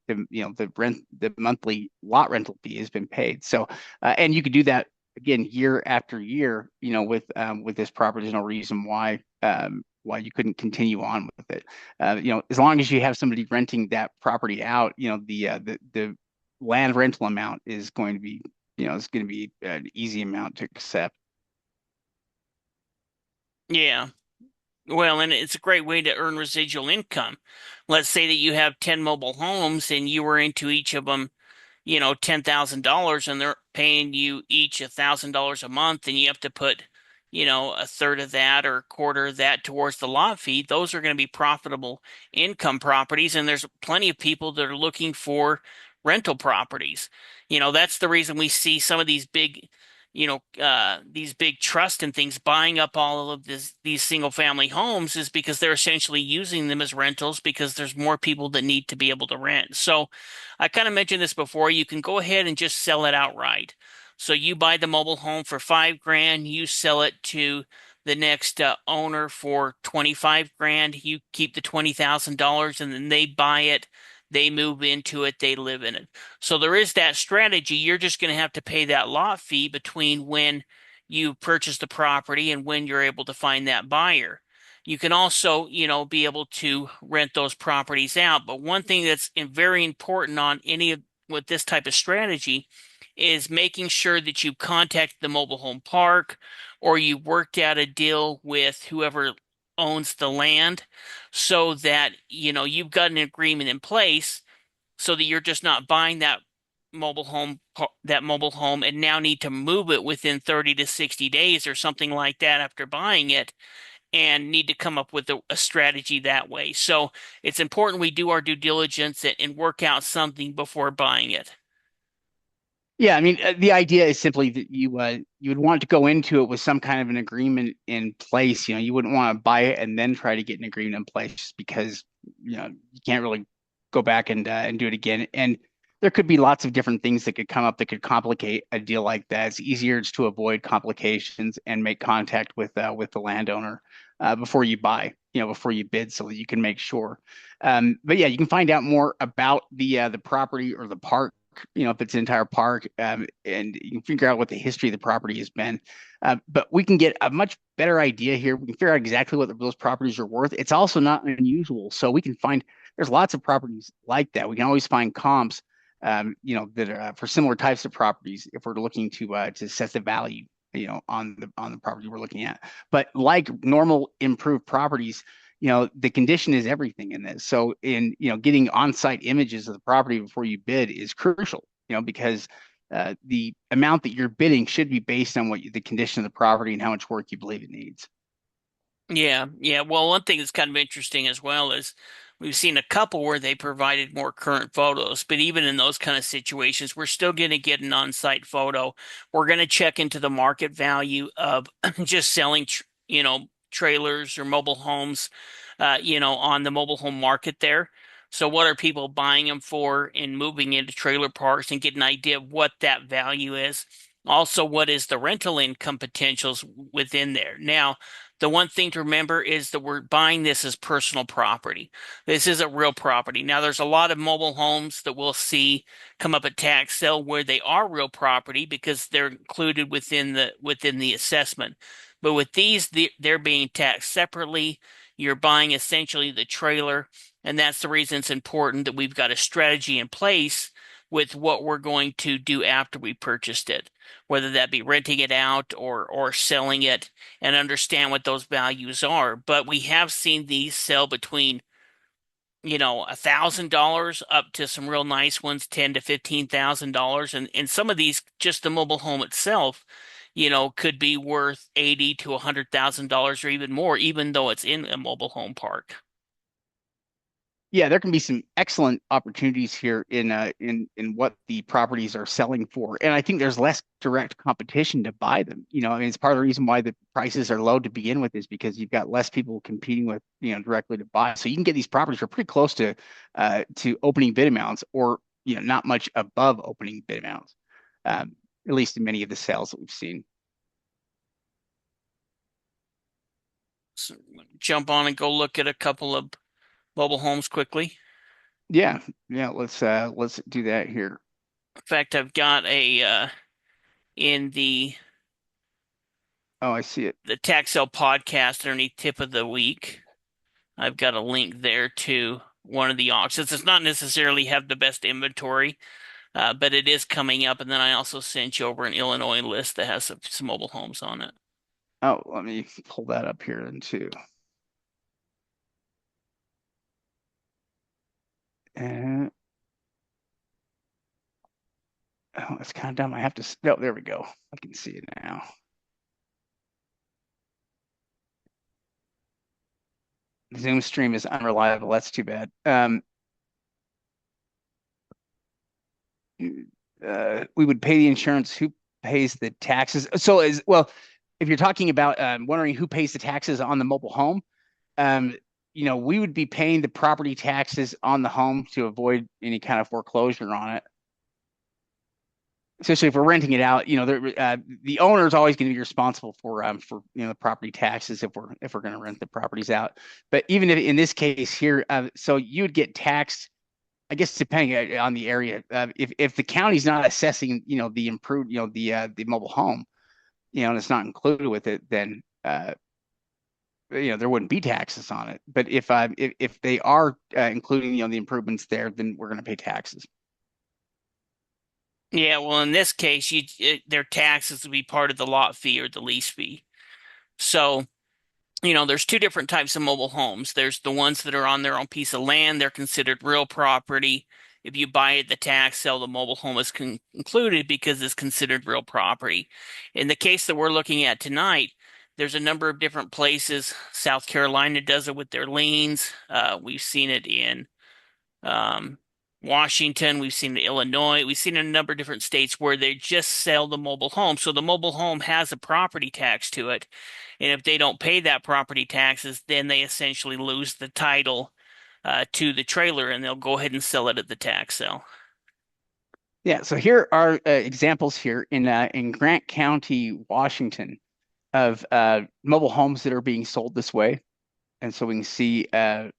monthly lot rental fee has been paid. So and you could do that again year after year, with this property. There's no reason why you couldn't continue on with it. As long as you have somebody renting that property out, the land rental amount is going to be, an easy amount to accept. Yeah. Well, and it's a great way to earn residual income. Let's say that you have 10 mobile homes and you were into each of them, $10,000, and they're paying you each $1,000 a month, and you have to put, a third of that or a quarter of that towards the lot fee, those are going to be profitable income properties. And there's plenty of people that are looking for rental properties. That's the reason we see some of these big, these big trust and things buying up all of these single family homes is because they're essentially using them as rentals because there's more people that need to be able to rent. So I kind of mentioned this before. You can go ahead and just sell it outright. So you buy the mobile home for 5 grand, you sell it to the next owner for 25 grand. You keep the $20,000 and then they buy it, they move into it, they live in it. So there is that strategy. You're just going to have to pay that lot fee between when you purchase the property and when you're able to find that buyer. You can also, be able to rent those properties out. But one thing that's very important on any of with this type of strategy is making sure that you contact the mobile home park or you worked out a deal with whoever owns the land so that you've got an agreement in place so that you're just not buying that mobile home and now need to move it within 30 to 60 days or something like that after buying it and need to come up with a strategy that way. So it's important we do our due diligence and work out something before buying it. Yeah, I mean, the idea is simply that you would want to go into it with some kind of an agreement in place. You wouldn't want to buy it and then try to get an agreement in place just because you can't really go back and do it again. And there could be lots of different things that could come up that could complicate a deal like that. It's easier to avoid complications and make contact with the landowner before you buy, before you bid, so that you can make sure. But yeah, you can find out more about the property or the park, if it's an entire park, and you can figure out what the history of the property has been. But we can get a much better idea here. We can figure out exactly what those properties are worth. It's also not unusual. So we can find there's lots of properties like that. We can always find comps, that are for similar types of properties if we're looking to set the value, on the property we're looking at. But like normal improved properties, the condition is everything in this. So getting on-site images of the property before you bid is crucial, because the amount that you're bidding should be based on the condition of the property and how much work you believe it needs. Yeah, yeah. Well, one thing that's kind of interesting as well is we've seen a couple where they provided more current photos, but even in those kind of situations, we're still going to get an on-site photo. We're going to check into the market value of just selling, trailers or mobile homes, on the mobile home market there. So what are people buying them for and moving into trailer parks and get an idea of what that value is. Also, what is the rental income potentials within there? Now, the one thing to remember is that we're buying this as personal property. This isn't real property. Now, there's a lot of mobile homes that we'll see come up at tax sale where they are real property because they're included within the assessment. But with these, they're being taxed separately. You're buying essentially the trailer, and that's the reason it's important that we've got a strategy in place with what we're going to do after we purchased it, whether that be renting it out or selling it and understand what those values are. But we have seen these sell between, $1,000 up to some real nice ones, $10,000 to $15,000. And some of these, just the mobile home itself, could be worth $80,000 to $100,000 or even more, even though it's in a mobile home park. Yeah, there can be some excellent opportunities here in what the properties are selling for, and I think there's less direct competition to buy them. I mean, it's part of the reason why the prices are low to begin with is because you've got less people competing with directly to buy. So you can get these properties for pretty close to opening bid amounts, or not much above opening bid amounts, at least in many of the sales that we've seen. So jump on and go look at a couple of mobile homes quickly. Yeah, yeah. Let's do that here. In fact, I've got in Oh, I see it. the tax sale podcast underneath tip of the week. I've got a link there to one of the auctions. It's not necessarily have the best inventory, but it is coming up. And then I also sent you over an Illinois list that has some mobile homes on it. Oh, let me pull that up here then too. And oh, it's kind of dumb. I have to. No, there we go. I can see it now. Zoom stream is unreliable. That's too bad. We would pay the insurance. Who pays the taxes? So as well, if you're talking about wondering who pays the taxes on the mobile home, um, we would be paying the property taxes on the home to avoid any kind of foreclosure on it. Especially if we're renting it out, the owner is always going to be responsible for the property taxes if we're going to rent the properties out. But even if in this case here, so you would get taxed, I guess depending on the area. If the county's not assessing, the improved, the mobile home, and it's not included with it, then there wouldn't be taxes on it. But if they are including, the improvements there, then we're going to pay taxes. Yeah, well, in this case, their taxes would be part of the lot fee or the lease fee. So, there's two different types of mobile homes. There's the ones that are on their own piece of land. They're considered real property. If you buy it, the tax sale, the mobile home is included because it's considered real property. In the case that we're looking at tonight, there's a number of different places. South Carolina does it with their liens. We've seen it in um, Washington, we've seen in Illinois, we've seen in a number of different states where they just sell the mobile home. So the mobile home has a property tax to it. And if they don't pay that property taxes, then they essentially lose the title to the trailer and they'll go ahead and sell it at the tax sale. Yeah. So here are examples here in Grant County, Washington, of mobile homes that are being sold this way. And so we can see well,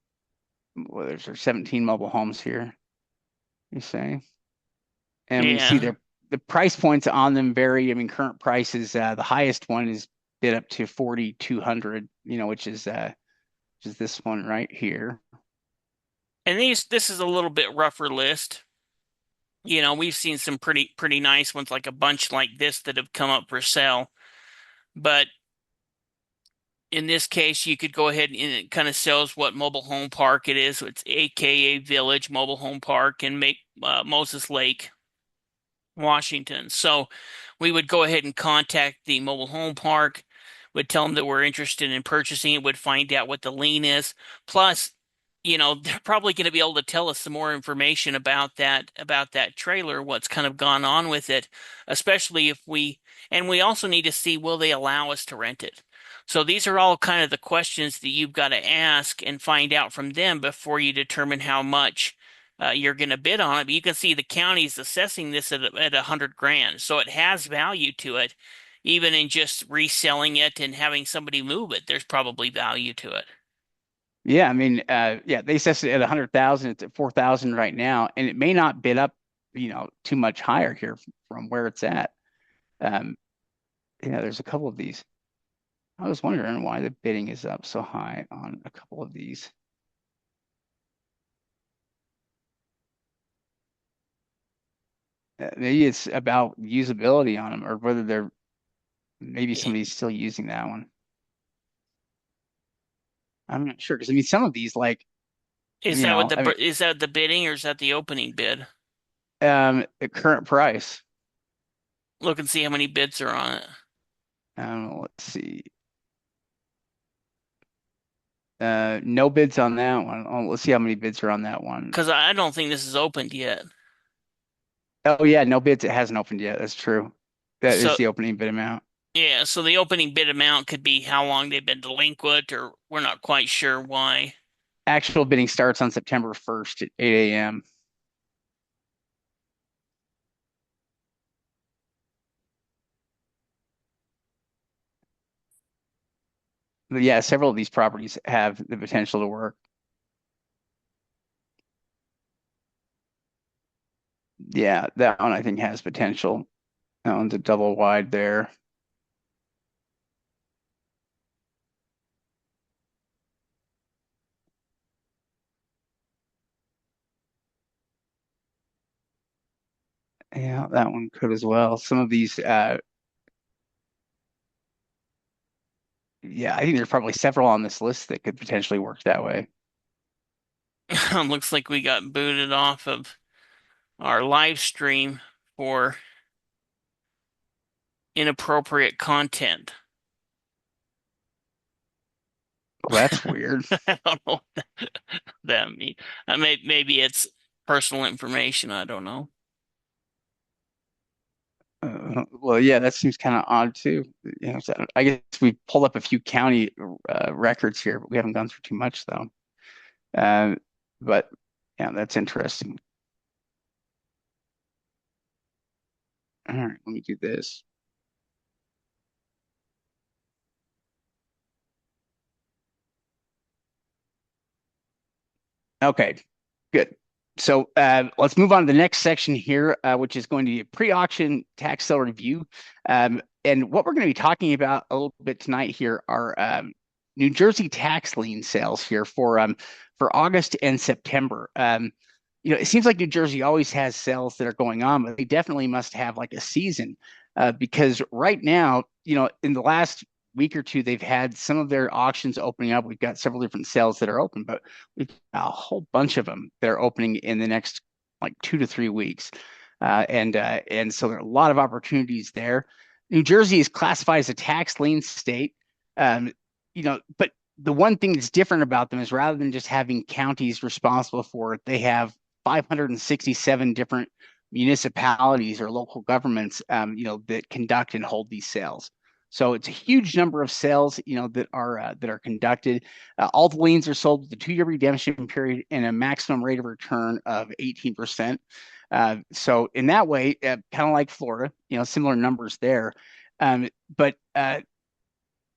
there's 17 mobile homes here, you say. And we can see Yeah. the price points on them vary. I mean, current prices, the highest one is bid up to 4,200, which is this one right here. And this is a little bit rougher list. We've seen some pretty nice ones, like a bunch like this that have come up for sale. But in this case, you could go ahead and it kind of shows what mobile home park it is. So it's AKA Village Mobile Home Park and make Moses Lake, Washington. So we would go ahead and contact the mobile home park, would tell them that we're interested in purchasing it, would find out what the lien is. Plus, they're probably going to be able to tell us some more information about that trailer, what's kind of gone on with it, especially and we also need to see will they allow us to rent it. So these are all kind of the questions that you've got to ask and find out from them before you determine how much you're going to bid on it. But you can see the county's assessing this at 100 grand, so it has value to it. Even in just reselling it and having somebody move it, there's probably value to it. Yeah, I mean, yeah, they assessed it at 100,000. It's at 4,000 right now, and it may not bid up, too much higher here from where it's at. Um, there's a couple of these. I was wondering why the bidding is up so high on a couple of these. Maybe it's about usability on them, or whether maybe somebody's still using that one. I'm not sure because I mean, some of these, like, Is that what the is that the bidding or is that the opening bid? the current price. Look and see how many bids are on it. Let's see. No bids on that one. Oh, let's see how many bids are on that one. Because I don't think this is opened yet. Oh yeah, no bids. It hasn't opened yet. That's true. That is So the opening bid amount. yeah, so the opening bid amount could be how long they've been delinquent, or we're not quite sure why. Actual bidding starts on September 1st at 8 a.m. But yeah, several of these properties have the potential to work. Yeah, that one I think has potential. That one's a double wide there. Yeah, that one could as well. Some of these, yeah, I think there's probably several on this list that could potentially work that way. Looks like we got booted off of our live stream for inappropriate content. Well, that's weird. I don't know what that means. Maybe it's personal information. I don't know. Well, yeah, that seems kind of odd too. So I guess we pulled up a few county records here, but we haven't gone through too much though. Uh, but yeah, that's interesting. All right, let me do this. Okay, good. So let's move on to the next section here, which is going to be a pre-auction tax sale review. And what we're going to be talking about a little bit tonight here are New Jersey tax lien sales here for August and September. It seems like New Jersey always has sales that are going on, but they definitely must have like a season because right now, in the last week or two, they've had some of their auctions opening up. We've got several different sales that are open, but we've got a whole bunch of them that are opening in the next like 2 to 3 weeks. And so there are a lot of opportunities there. New Jersey is classified as a tax lien state. But the one thing that's different about them is rather than just having counties responsible for it, they have 567 different municipalities or local governments, that conduct and hold these sales. So it's a huge number of sales, that are conducted. All the liens are sold with a 2-year redemption period and a maximum rate of return of 18%. So in that way, kind of like Florida, similar numbers there. But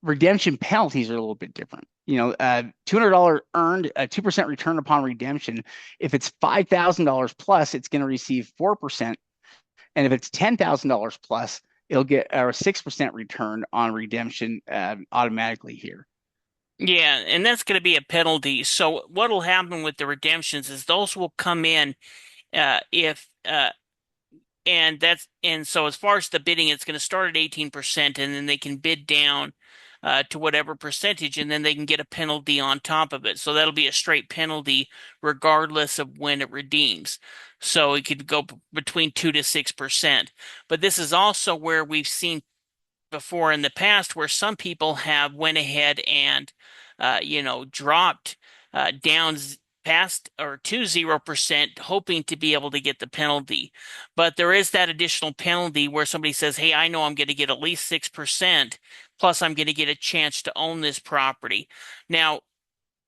redemption penalties are a little bit different. $200 earned, a 2% return upon redemption. If it's $5,000 plus, it's going to receive 4%. And if it's $10,000 plus, it'll get a 6% return on redemption automatically here. Yeah, and that's going to be a penalty. So what will happen with the redemptions is those will come in if and so as far as the bidding, it's going to start at 18%, and then they can bid down to whatever percentage, and then they can get a penalty on top of it. So that'll be a straight penalty regardless of when it redeems. So it could go between 2 to 6%. But this is also where we've seen before in the past where some people have went ahead and dropped down past or to 0%, hoping to be able to get the penalty. But there is that additional penalty where somebody says, hey, I know I'm going to get at least 6%, plus I'm going to get a chance to own this property. Now,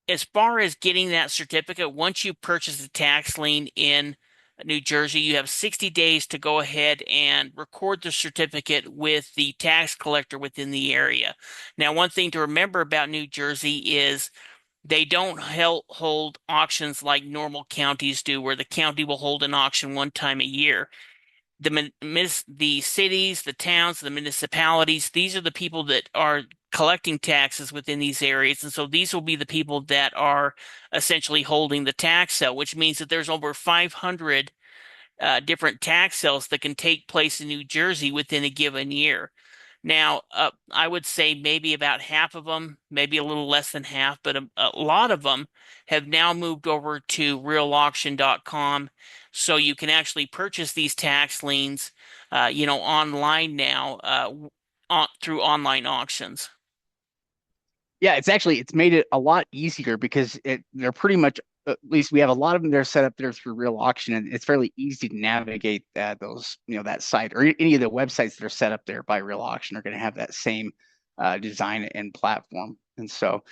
as far as getting that certificate, once you purchase the tax lien in New Jersey, you have 60 days to go ahead and record the certificate with the tax collector within the area. Now, one thing to remember about New Jersey is they don't hold auctions like normal counties do, where the county will hold an auction one time a year. The cities, the towns, the municipalities, these are the people that are collecting taxes within these areas. And so these will be the people that are essentially holding the tax sale, which means that there's over 500 different tax sales that can take place in New Jersey within a given year. Now, I would say maybe about half of them, maybe a little less than half, but a lot of them have now moved over to realauction.com. So you can actually purchase these tax liens, online now, through online auctions. Yeah, it's made it a lot easier because they're pretty much, at least we have a lot of them that are set up there through real auction, and it's fairly easy to navigate those, that site or any of the websites that are set up there by real auction are going to have that same design and platform. And so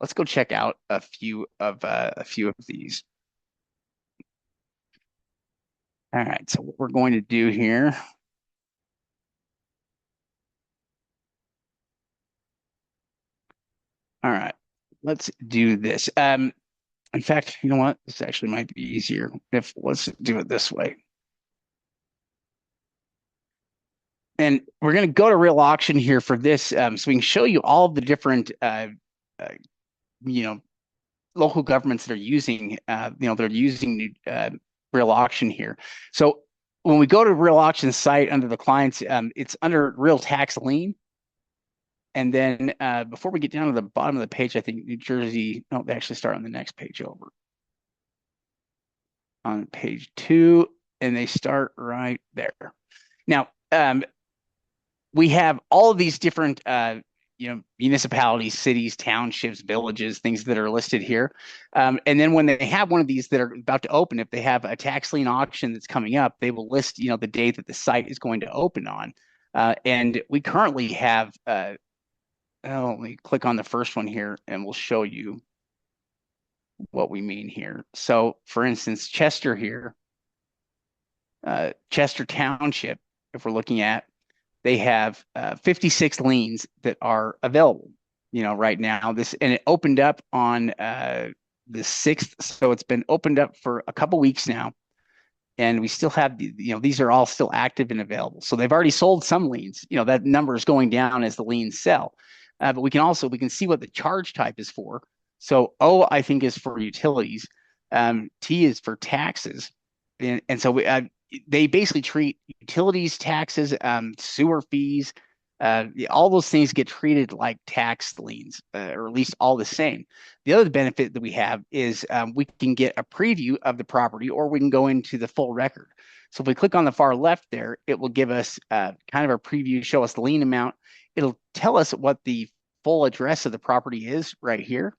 let's go check out a few of these. All right, so what we're going to do here. All right, let's do this. In fact, you know what? This actually might be easier if let's do it this way. And we're going to go to real auction here for this, so we can show you all of the different, uh, you know, local governments that are using, real auction here. So when we go to real auction site under the clients, it's under real tax lien. And then before we get down to the bottom of the page, I think New Jersey, no, they actually start on the next page over on page 2, and they start right there. Now, we have all of these different municipalities, cities, townships, villages, things that are listed here. And then when they have one of these that are about to open, if they have a tax lien auction that's coming up, they will list, the date that the site is going to open on. And we currently have, let me click on the first one here and we'll show you what we mean here. So for instance, Chester here, Chester Township, if we're looking at, they have 56 liens that are available, right now. And it opened up on the 6th, so it's been opened up for a couple weeks now, and we still have these are all still active and available. So they've already sold some liens. That number is going down as the liens sell, but we can see what the charge type is for. So O, I think, is for utilities. T is for taxes, and so they basically treat utilities, taxes, sewer fees, all those things get treated like tax liens, or at least all the same. The other benefit that we have is we can get a preview of the property, or we can go into the full record. So if we click on the far left there, it will give us kind of a preview, show us the lien amount. It'll tell us what the full address of the property is right here,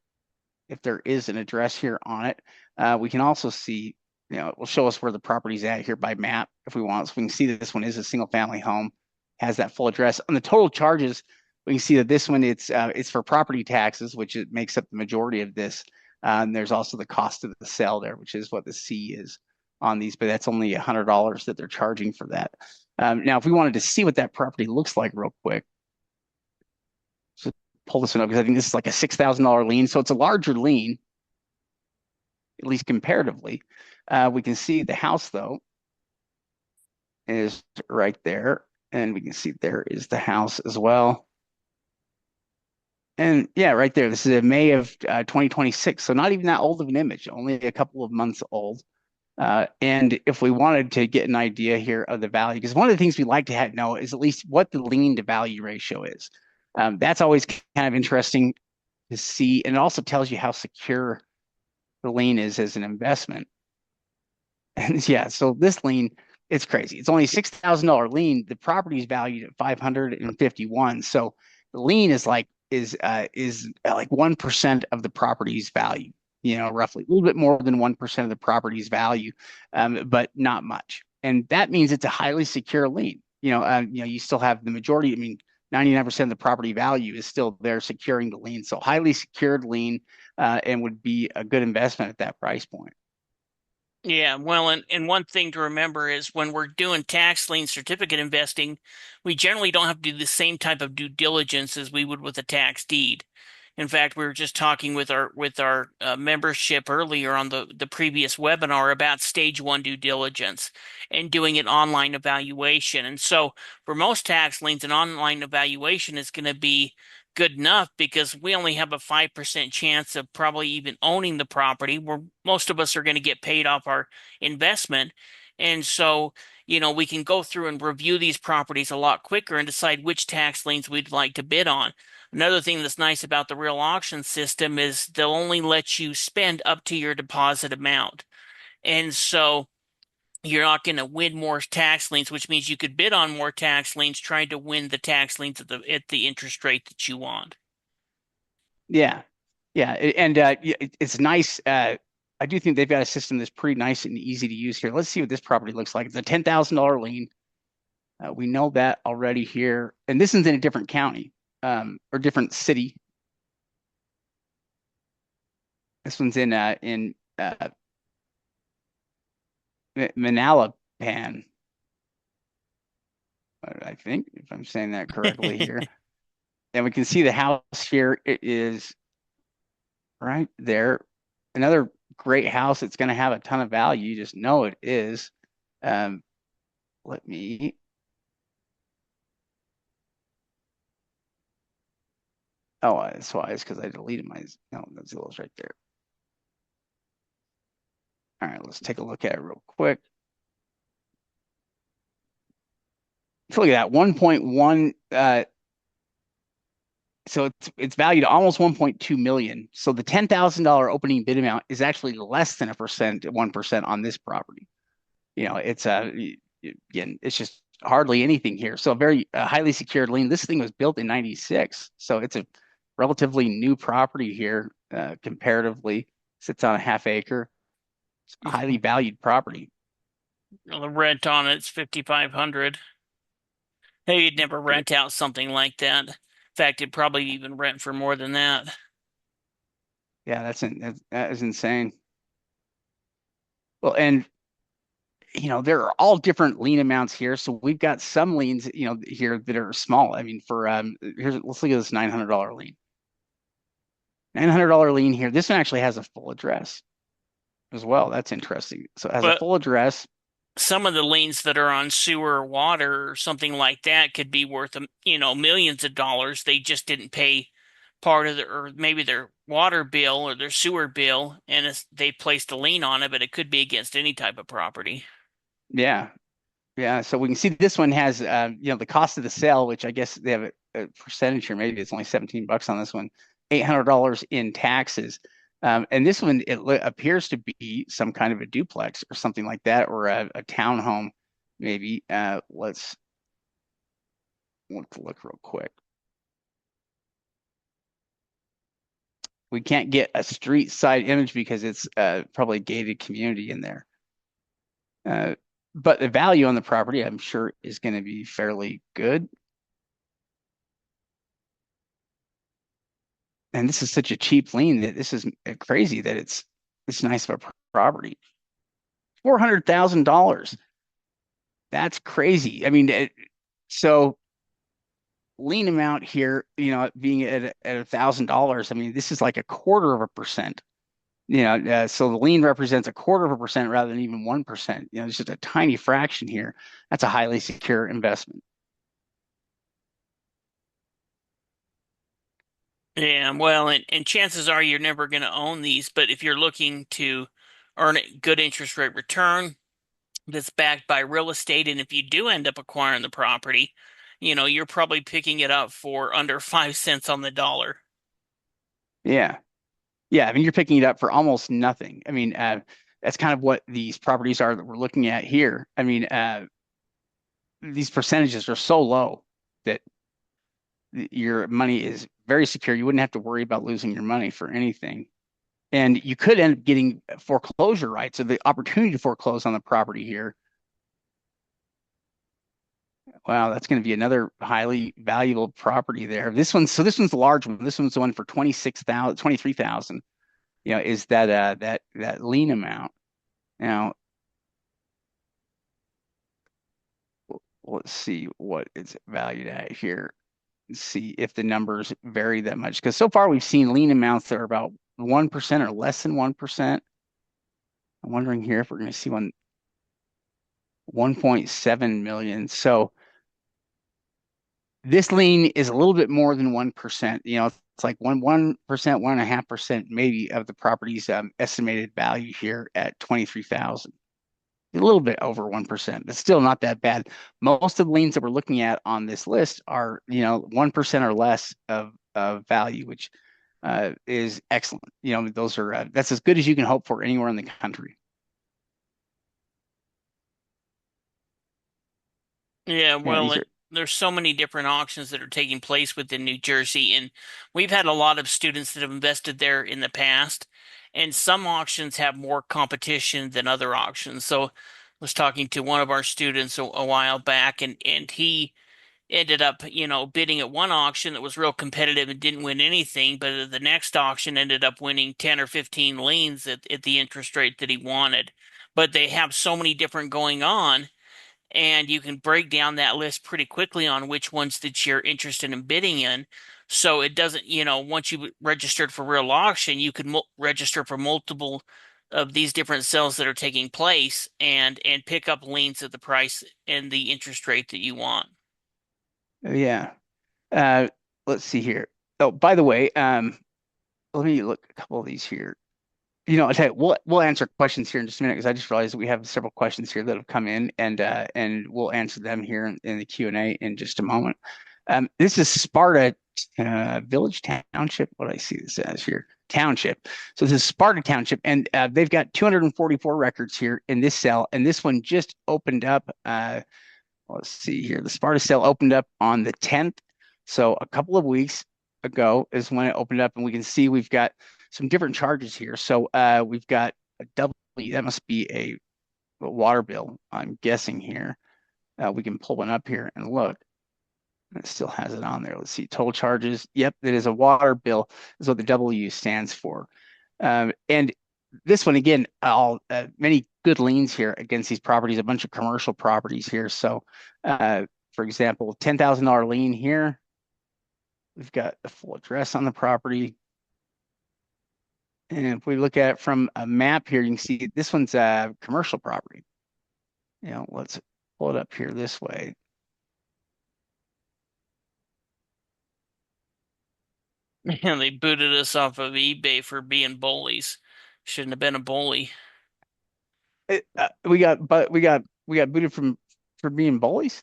if there is an address here on it. We can also see, it will show us where the property's at here by map if we want. So we can see that this one is a single family home, has that full address. On the total charges, we can see that this one, it's for property taxes, which it makes up the majority of this. And there's also the cost of the sale there, which is what the C is on these, but that's only $100 that they're charging for that. Now, if we wanted to see what that property looks like real quick, so pull this one up, because I think this is like a $6,000 lien. So it's a larger lien, at least comparatively. We can see the house, though, is right there. And we can see there is the house as well. And yeah, right there, this is May of 2026. So not even that old of an image, only a couple of months old. And if we wanted to get an idea here of the value, because one of the things we like to know is at least what the lien to value ratio is. That's always kind of interesting to see. And it also tells you how secure the lien is as an investment. And yeah, so this lien, it's crazy. It's only a $6,000 lien. The property is valued at 551. So the lien is like 1% of the property's value, roughly a little bit more than 1% of the property's value, but not much. And that means it's a highly secure lien. You still have the majority. I mean, 99% of the property value is still there securing the lien. So highly secured lien, and would be a good investment at that price point. Yeah, well, and one thing to remember is when we're doing tax lien certificate investing, we generally don't have to do the same type of due diligence as we would with a tax deed. In fact, we were just talking with our membership earlier on the previous webinar about stage one due diligence and doing an online evaluation. And so for most tax liens, an online evaluation is going to be good enough because we only have a 5% chance of probably even owning the property, where most of us are going to get paid off our investment. And so, we can go through and review these properties a lot quicker and decide which tax liens we'd like to bid on. Another thing that's nice about the real auction system is they'll only let you spend up to your deposit amount. And so you're not going to win more tax liens, which means you could bid on more tax liens trying to win the tax liens at the interest rate that you want. Yeah. Yeah. And it's nice. I do think they've got a system that's pretty nice and easy to use here. Let's see what this property looks like. It's a $10,000 lien. We know that already here. And this is in a different county, or different city. This one's in Manalapan, I think, if I'm saying that correctly here. And we can see the house here. It is right there. Another great house. It's going to have a ton of value. You just know it is. Let me. Oh, that's why. It's because I deleted my. No, that's right there. All right, let's take a look at it real quick. So look at that, 1.1. So it's valued at almost 1.2 million. So the $10,000 opening bid amount is actually less than 1% on this property. It's again, it's just hardly anything here. So a very highly secured lien. This thing was built in 96. So it's a relatively new property here, comparatively. Sits on a half acre. It's a highly valued property. The rent on it's 5,500. Hey, you'd never Good. rent out something like that. In fact, it'd probably even rent for more than that. Yeah, that is insane. Well, and there are all different lien amounts here. So we've got some liens, here that are small. I mean, for let's look at this $900 lien. $900 lien here. This one actually has a full address as well. That's interesting. So it has a But full address. some of the liens that are on sewer or water or something like that could be worth, millions of dollars. They just didn't pay part of or maybe their water bill or their sewer bill, and they placed a lien on it, but it could be against any type of property. Yeah. Yeah. So we can see this one has, the cost of the sale, which I guess they have a percentage here. Maybe it's only $17 on this one, $800 in taxes. And this one, appears to be some kind of a duplex or something like that, or a townhome, maybe. Let's look real quick. We can't get a street side image because it's probably a gated community in there. Uh, but the value on the property, I'm sure, is going to be fairly good. And this is such a cheap lien that this is crazy that it's nice of a property. $400,000. That's crazy. I mean, so lien amount here, being at $1,000. I mean, this is like a quarter of a percent. So the lien represents a quarter of a percent rather than even 1%. It's just a tiny fraction here. That's a highly secure investment. Yeah, well, and chances are you're never going to own these, but if you're looking to earn a good interest rate return that's backed by real estate, and if you do end up acquiring the property, you're probably picking it up for under 5 cents on the dollar. Yeah. Yeah. I mean, you're picking it up for almost nothing. I mean, that's kind of what these properties are that we're looking at here. I mean, these percentages are so low that your money is very secure. You wouldn't have to worry about losing your money for anything. And you could end up getting foreclosure rights, so the opportunity to foreclose on the property here. Wow, that's going to be another highly valuable property there. So this one's the large one. This one's the one for 26,000, 23,000. Is that lien amount. Now, let's see what it's valued at here. See if the numbers vary that much. Because so far we've seen lien amounts that are about 1% or less than 1%. I'm wondering here if we're going to see 1.7 million. So this lien is a little bit more than 1%. It's like 1%, 1.5% maybe of the property's estimated value here at 23,000. A little bit over 1%, but still not that bad. Most of the liens that we're looking at on this list are, 1% or less of value, which is excellent. That's as good as you can hope for anywhere in the country. Yeah, Yeah, well, these are. there's so many different auctions that are taking place within New Jersey, and we've had a lot of students that have invested there in the past, and some auctions have more competition than other auctions. So I was talking to one of our students a while back, and he ended up, bidding at one auction that was real competitive and didn't win anything, but at the next auction ended up winning 10 or 15 liens at the interest rate that he wanted. But they have so many different going on, and you can break down that list pretty quickly on which ones that you're interested in bidding in. So it doesn't, once you registered for real auction, you could register for multiple of these different sales that are taking place and pick up liens at the price and the interest rate that you want. Yeah. Uh, let's see here. Oh, by the way, let me look a couple of these here. I'll tell you, we'll answer questions here in just a minute because I just realized that we have several questions here that have come in, and we'll answer them here in the Q&A in just a moment. This is Sparta Village Township. What do I see this as here? Township. So this is Sparta Township, and they've got 244 records here in this cell, and this one just opened up let's see here. The Sparta sale opened up on the 10th. So a couple of weeks ago is when it opened up, and we can see we've got some different charges here. So we've got a W, that must be a water bill, I'm guessing here. We can pull one up here and look. It still has it on there. Let's see. Total charges. Yep, it is a water bill, is what the W stands for. And this one again, all many good liens here against these properties, a bunch of commercial properties here. So, for example, $10,000 lien here. We've got the full address on the property. And if we look at it from a map here, you can see this one's a commercial property. Let's pull it up here this way. And they booted us off of eBay for being bullies. Shouldn't have been a bully. We got booted from for being bullies.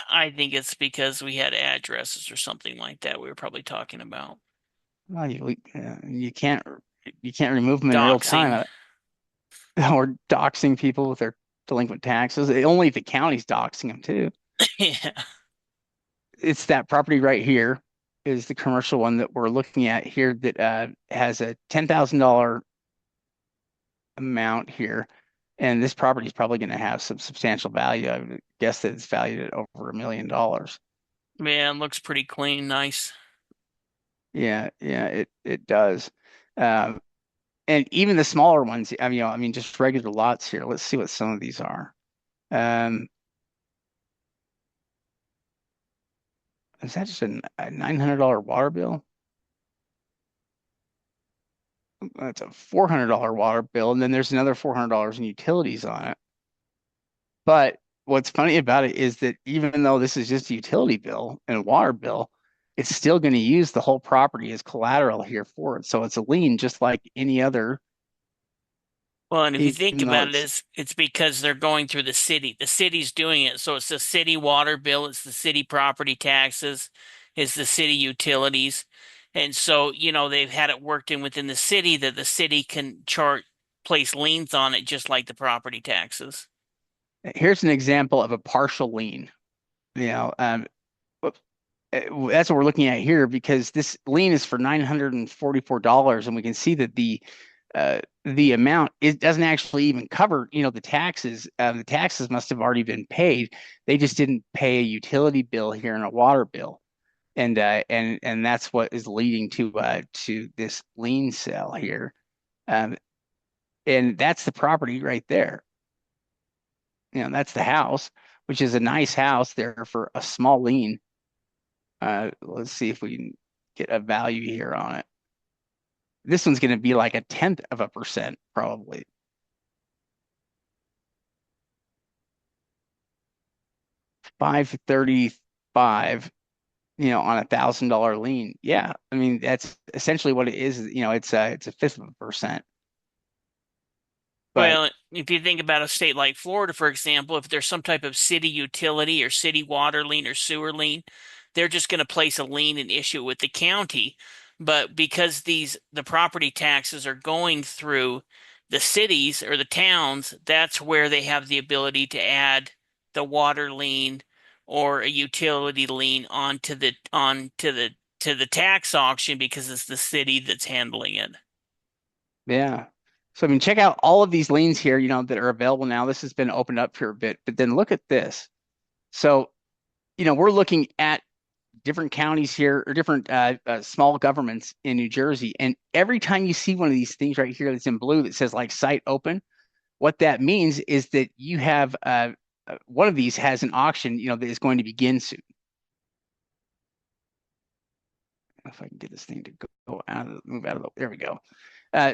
I think it's because we had addresses or something like that we were probably talking about. Well, you can't remove them in real Doxing. time, or doxing people with their delinquent taxes. Only if the county's doxing them too. Yeah. It's that property right here is the commercial one that we're looking at here that has a $10,000 amount here. And this property is probably going to have some substantial value. I would guess that it's valued at over $1 million. Man, looks pretty clean, nice. Yeah, yeah, it does. Um, and even the smaller ones, I mean, just regular lots here. Let's see what some of these are. Um, is that just a $900 water bill? That's a $400 water bill, and then there's another $400 in utilities on it. But what's funny about it is that even though this is just a utility bill and a water bill, it's still going to use the whole property as collateral here for it. So it's a lien just like any other, Well, and if you think even though about it, it's it's because they're going through the city. The city's doing it. So it's the city water bill, it's the city property taxes, it's the city utilities. And so, they've had it worked in within the city that the city can place liens on it just like the property taxes. here's an example of a partial lien. You know, that's what we're looking at here because this lien is for $944, and we can see that the amount it doesn't actually even cover the taxes. The taxes must have already been paid. They just didn't pay a utility bill here and a water bill, and that's what is leading to this lien sale here. Um, and that's the property right there. That's the house, which is a nice house there for a small lien. Let's see if we can get a value here on it. This one's going to be like 0.1% probably. 535, on $1,000 lien. Yeah, I mean that's essentially what it is. It's a fifth of a percent. But Well, if you think about a state like Florida, for example, if there's some type of city utility or city water lien or sewer lien, they're just going to place a lien and issue it with the county. But because the property taxes are going through the cities or the towns, that's where they have the ability to add the water lien or a utility lien to the tax auction because it's the city that's handling it. yeah. So I mean, check out all of these liens here, that are available now. This has been opened up for a bit, but then look at this. So, we're looking at different counties here or different small governments in New Jersey. And every time you see one of these things right here that's in blue that says like site open, what that means is that you have one of these has an auction, that is going to begin soon. If I can get this thing to move out of there we go.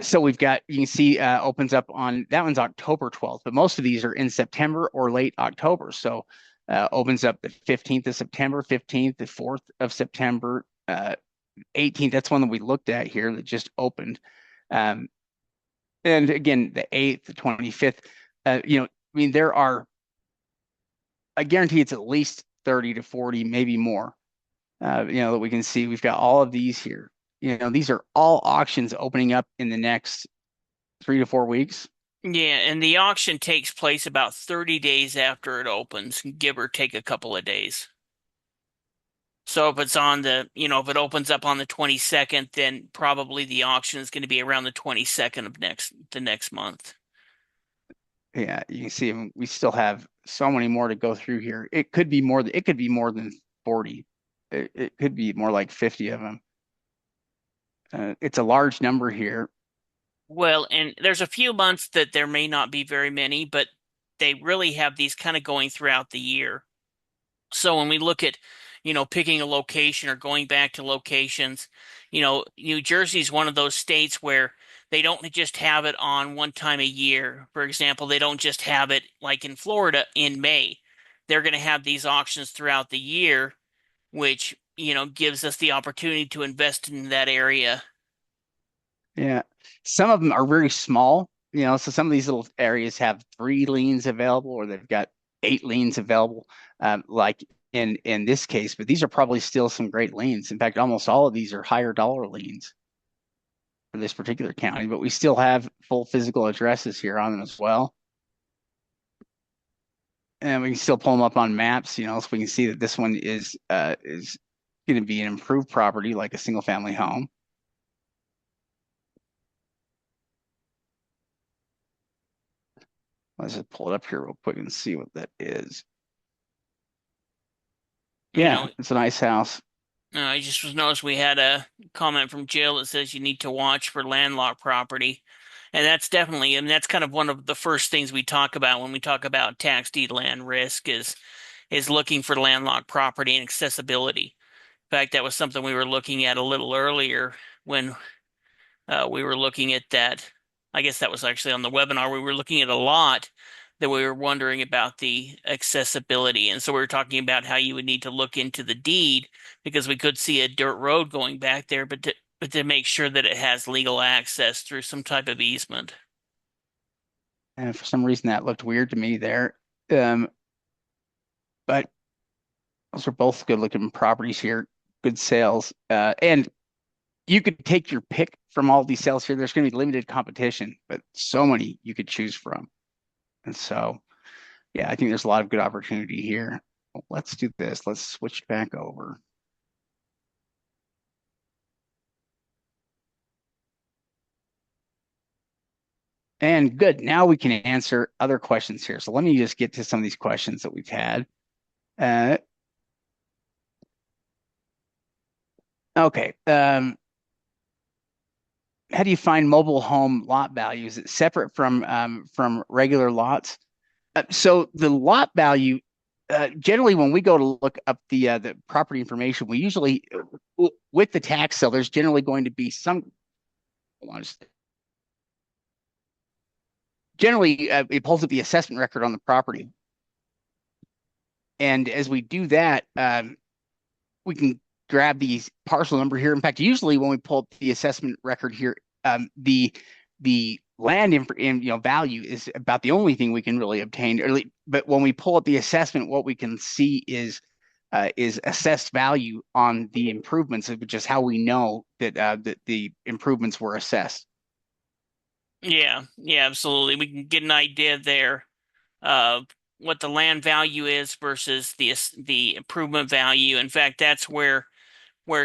So we've got, you can see opens up on, that one's October 12th, but most of these are in September or late October. So opens up the 15th of September, 15th, the 4th of September, 18th. That's one that we looked at here that just opened. And again, the 8th, the 25th, I mean, I guarantee it's at least 30 to 40, maybe more, that we can see. We've got all of these here. These are all auctions opening up in the next 3 to 4 weeks. Yeah, and the auction takes place about 30 days after it opens, give or take a couple of days. So if it's on if it opens up on the 22nd, then probably the auction is going to be around the 22nd of the next month. Yeah, you can see we still have so many more to go through here. It could be more. It could be more than 40. It could be more like 50 of them. It's a large number here. Well, and there's a few months that there may not be very many, but they really have these kind of going throughout the year. So when we look at, picking a location or going back to locations, New Jersey is one of those states where they don't just have it on one time a year. For example, they don't just have it like in Florida in May. They're going to have these auctions throughout the year, which, gives us the opportunity to invest in that area. Yeah, some of them are very small. So some of these little areas have 3 liens available, or they've got 8 liens available. Like in this case, but these are probably still some great liens. In fact, almost all of these are higher dollar liens for this particular county, but we still have full physical addresses here on them as well. And we can still pull them up on maps, so we can see that this one is going to be an improved property, like a single family home. Let's just pull it up here real quick and see what that is. You Yeah, know, it's a nice house. I just was noticed we had a comment from Jill that says you need to watch for landlocked property. And that's definitely, and that's kind of one of the first things we talk about when we talk about tax deed land risk is looking for landlocked property and accessibility. In fact, that was something we were looking at a little earlier when we were looking at that. I guess that was actually on the webinar. We were looking at a lot that we were wondering about the accessibility. And so we were talking about how you would need to look into the deed because we could see a dirt road going back there, but to make sure that it has legal access through some type of easement. And for some reason that looked weird to me there. Um, but those are both good looking properties here, good sales. And you could take your pick from all these sales here. There's going to be limited competition, but so many you could choose from. And so, yeah, I think there's a lot of good opportunity here. Well, let's do this. Let's switch back over. And good. Now we can answer other questions here. So let me just get to some of these questions that we've had. Uh, okay. How do you find mobile home lot values? Is it separate from regular lots? So the lot value, generally, when we go to look up the property information, we usually with the tax sale, there's generally going to be some. Hold on, generally, it pulls up the assessment record on the property, and as we do that, we can grab the parcel number here. In fact, usually when we pull up the assessment record here, the land value is about the only thing we can really obtain. But when we pull up the assessment, what we can see is assessed value on the improvements, which is how we know that the improvements were assessed. Yeah, yeah, absolutely. We can get an idea there of what the land value is versus the improvement value. In fact, that's where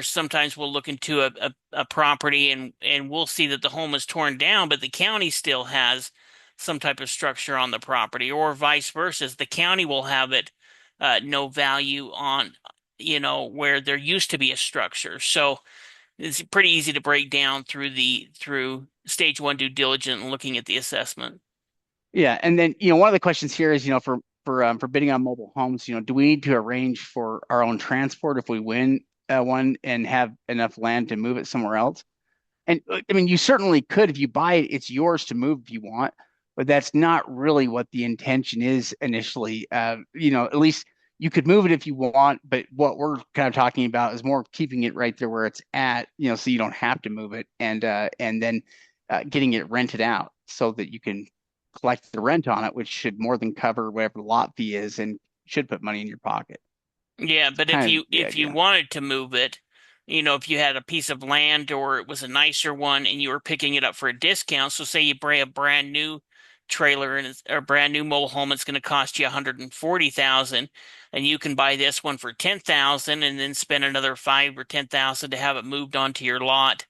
sometimes we'll look into a property and we'll see that the home is torn down, but the county still has some type of structure on the property, or vice versa. The county will have it no value on, where there used to be a structure. So it's pretty easy to break down through stage one due diligence and looking at the assessment. Yeah, and then one of the questions here is for bidding on mobile homes, do we need to arrange for our own transport if we win one and have enough land to move it somewhere else? And I mean, you certainly could if you buy it, it's yours to move if you want, but that's not really what the intention is initially. At least you could move it if you want, but what we're kind of talking about is more keeping it right there where it's at, so you don't have to move it, and then getting it rented out so that you can collect the rent on it, which should more than cover whatever the lot fee is and should put money in your pocket. Yeah, It's but if kind of you the if you idea. wanted to move it, if you had a piece of land or it was a nicer one and you were picking it up for a discount, so say you buy a brand new trailer and it's a brand new mobile home, it's going to cost you 140,000, and you can buy this one for 10,000 and then spend another 5 or 10,000 to have it moved onto your lot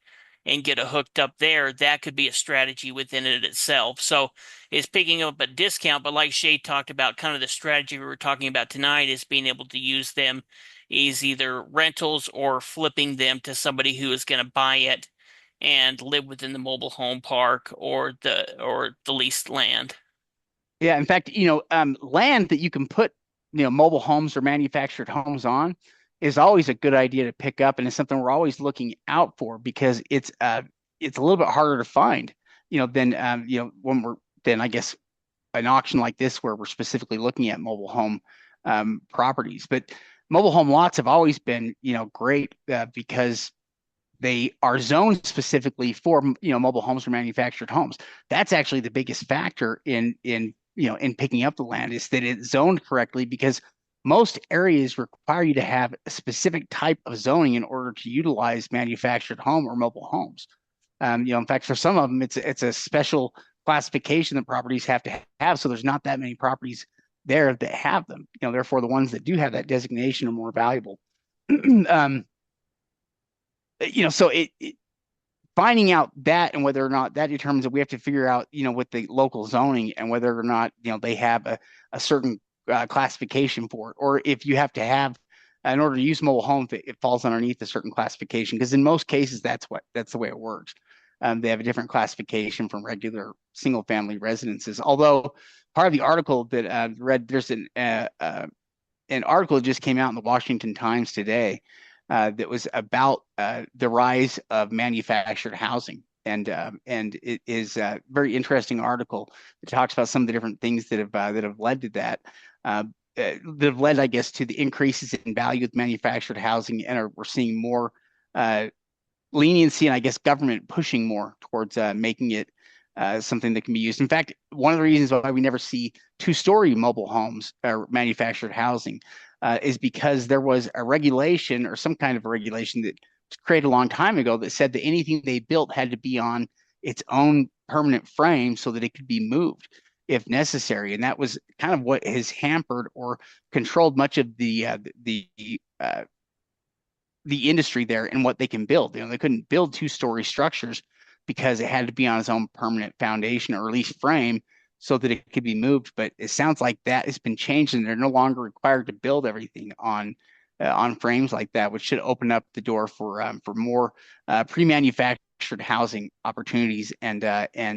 and get it hooked up there. That could be a strategy within it itself. So it's picking up a discount, but like Shay talked about, kind of the strategy we were talking about tonight is being able to use them is either rentals or flipping them to somebody who is going to buy it and live within the mobile home park or the leased land. Yeah, in fact, land that you can put, mobile homes or manufactured homes on is always a good idea to pick up, and it's something we're always looking out for because it's a little bit harder to find, than when we're then I guess an auction like this where we're specifically looking at mobile home properties. But mobile home lots have always been, great because they are zoned specifically for mobile homes or manufactured homes. That's actually the biggest factor in picking up the land is that it's zoned correctly because most areas require you to have a specific type of zoning in order to utilize manufactured home or mobile homes. In fact, for some of them, it's a special classification that properties have to have. So there's not that many properties there that have them. Therefore, the ones that do have that designation are more valuable. um, so finding out that and whether or not that determines that we have to figure out, with the local zoning and whether or not, they have a certain classification for it, or if you have to have, in order to use mobile home, it falls underneath a certain classification. Because in most cases, that's the way it works. They have a different classification from regular single family residences. Although part of the article that I read, there's an article that just came out in the Washington Times today that was about the rise of manufactured housing. And it is a very interesting article that talks about some of the different things that have led to that. That have led, I guess, to the increases in value of manufactured housing, and we're seeing more leniency and I guess government pushing more towards making it something that can be used. In fact, one of the reasons why we never see two-story mobile homes or manufactured housing is because there was a regulation or some kind of a regulation that was created a long time ago that said that anything they built had to be on its own permanent frame so that it could be moved if necessary. And that was kind of what has hampered or controlled much of the industry there and what they can build. They couldn't build two-story structures because it had to be on its own permanent foundation or at least frame so that it could be moved. But it sounds like that has been changed and they're no longer required to build everything on frames like that, which should open up the door for more pre-manufactured housing opportunities and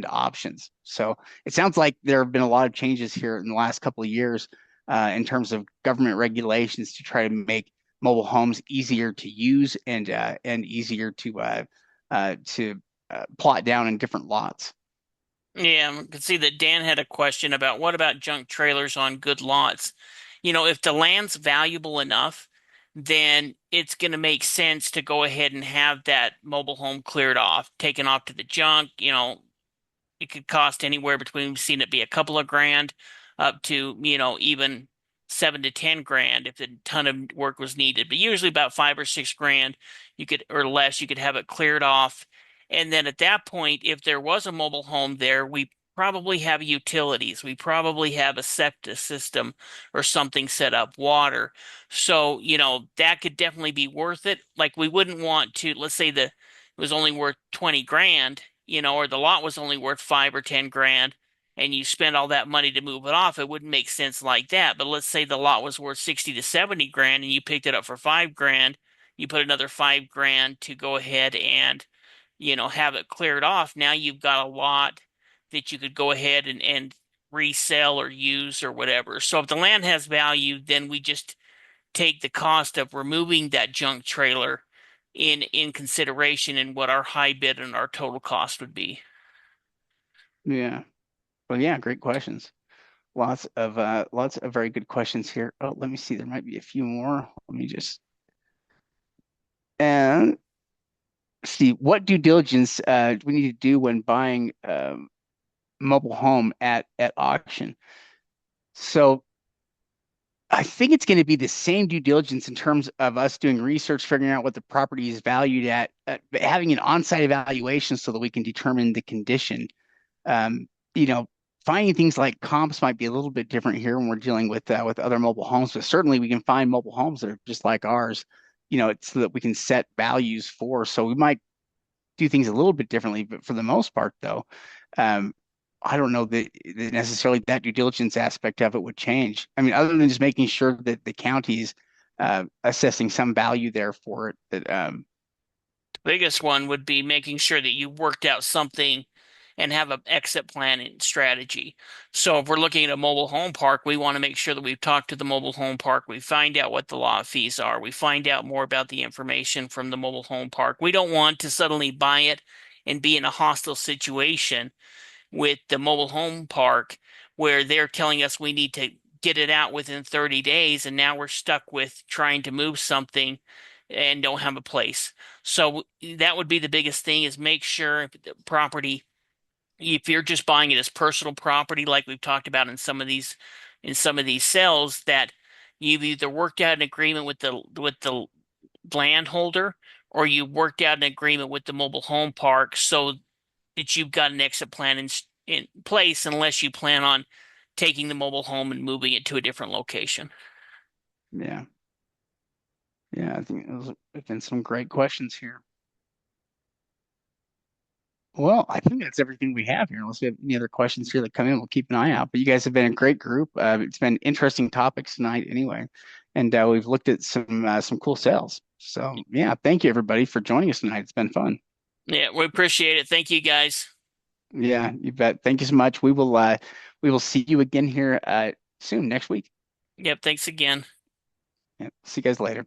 options. So it sounds like there have been a lot of changes here in the last couple of years in terms of government regulations to try to make mobile homes easier to use and easier to plot down in different lots. Yeah, I can see that Dan had a question about what about junk trailers on good lots? If the land's valuable enough, then it's going to make sense to go ahead and have that mobile home cleared off, taken off to the junk. It could cost anywhere between, we've seen it be a couple of grand up to, even 7 to 10 grand if a ton of work was needed. But usually about 5 or 6 grand or less, you could have it cleared off. And then at that point, if there was a mobile home there, we probably have utilities. We probably have a septic system or something set up, water. So, that could definitely be worth it. Like we wouldn't want to, let's say it was only worth 20 grand, or the lot was only worth 5 or 10 grand, and you spend all that money to move it off, it wouldn't make sense like that. But let's say the lot was worth 60 to 70 grand and you picked it up for 5 grand, you put another 5 grand to go ahead and, have it cleared off. Now you've got a lot that you could go ahead and resell or use or whatever. So if the land has value, then we just take the cost of removing that junk trailer in consideration in what our high bid and our total cost would be. Yeah. Well, yeah, great questions. Lots of very good questions here. Oh, let me see. There might be a few more. Let me just and see what due diligence do we need to do when buying mobile home at auction. So I think it's going to be the same due diligence in terms of us doing research, figuring out what the property is valued at, having an on-site evaluation so that we can determine the condition. Um, you know, finding things like comps might be a little bit different here when we're dealing with other mobile homes, but certainly we can find mobile homes that are just like ours, it's so that we can set values for. So we might do things a little bit differently, but for the most part, though, um, I don't know that necessarily that due diligence aspect of it would change. I mean, other than just making sure that the county's assessing some value there for it. That Biggest one would be making sure that you worked out something and have an exit plan and strategy. So if we're looking at a mobile home park, we want to make sure that we've talked to the mobile home park. We find out what the lot fees are. We find out more about the information from the mobile home park. We don't want to suddenly buy it and be in a hostile situation with the mobile home park where they're telling us we need to get it out within 30 days, and now we're stuck with trying to move something and don't have a place. So that would be the biggest thing is make sure the property, if you're just buying it as personal property, like we've talked about in some of these sales, that you've either worked out an agreement with the landholder or you worked out an agreement with the mobile home park so that you've got an exit plan in place unless you plan on taking the mobile home and moving it to a different location. yeah, yeah, I think those have been some great questions here. Well, I think that's everything we have here. Unless we have any other questions here that come in, we'll keep an eye out. But you guys have been a great group. It's been interesting topics tonight, anyway, and we've looked at some cool sales. So yeah, thank you everybody for joining us tonight. It's been fun. Yeah, we appreciate it. Thank you guys. Yeah, you bet. Thank you so much. We will see you again here soon next week. Yep, thanks again. Yeah, see you guys later.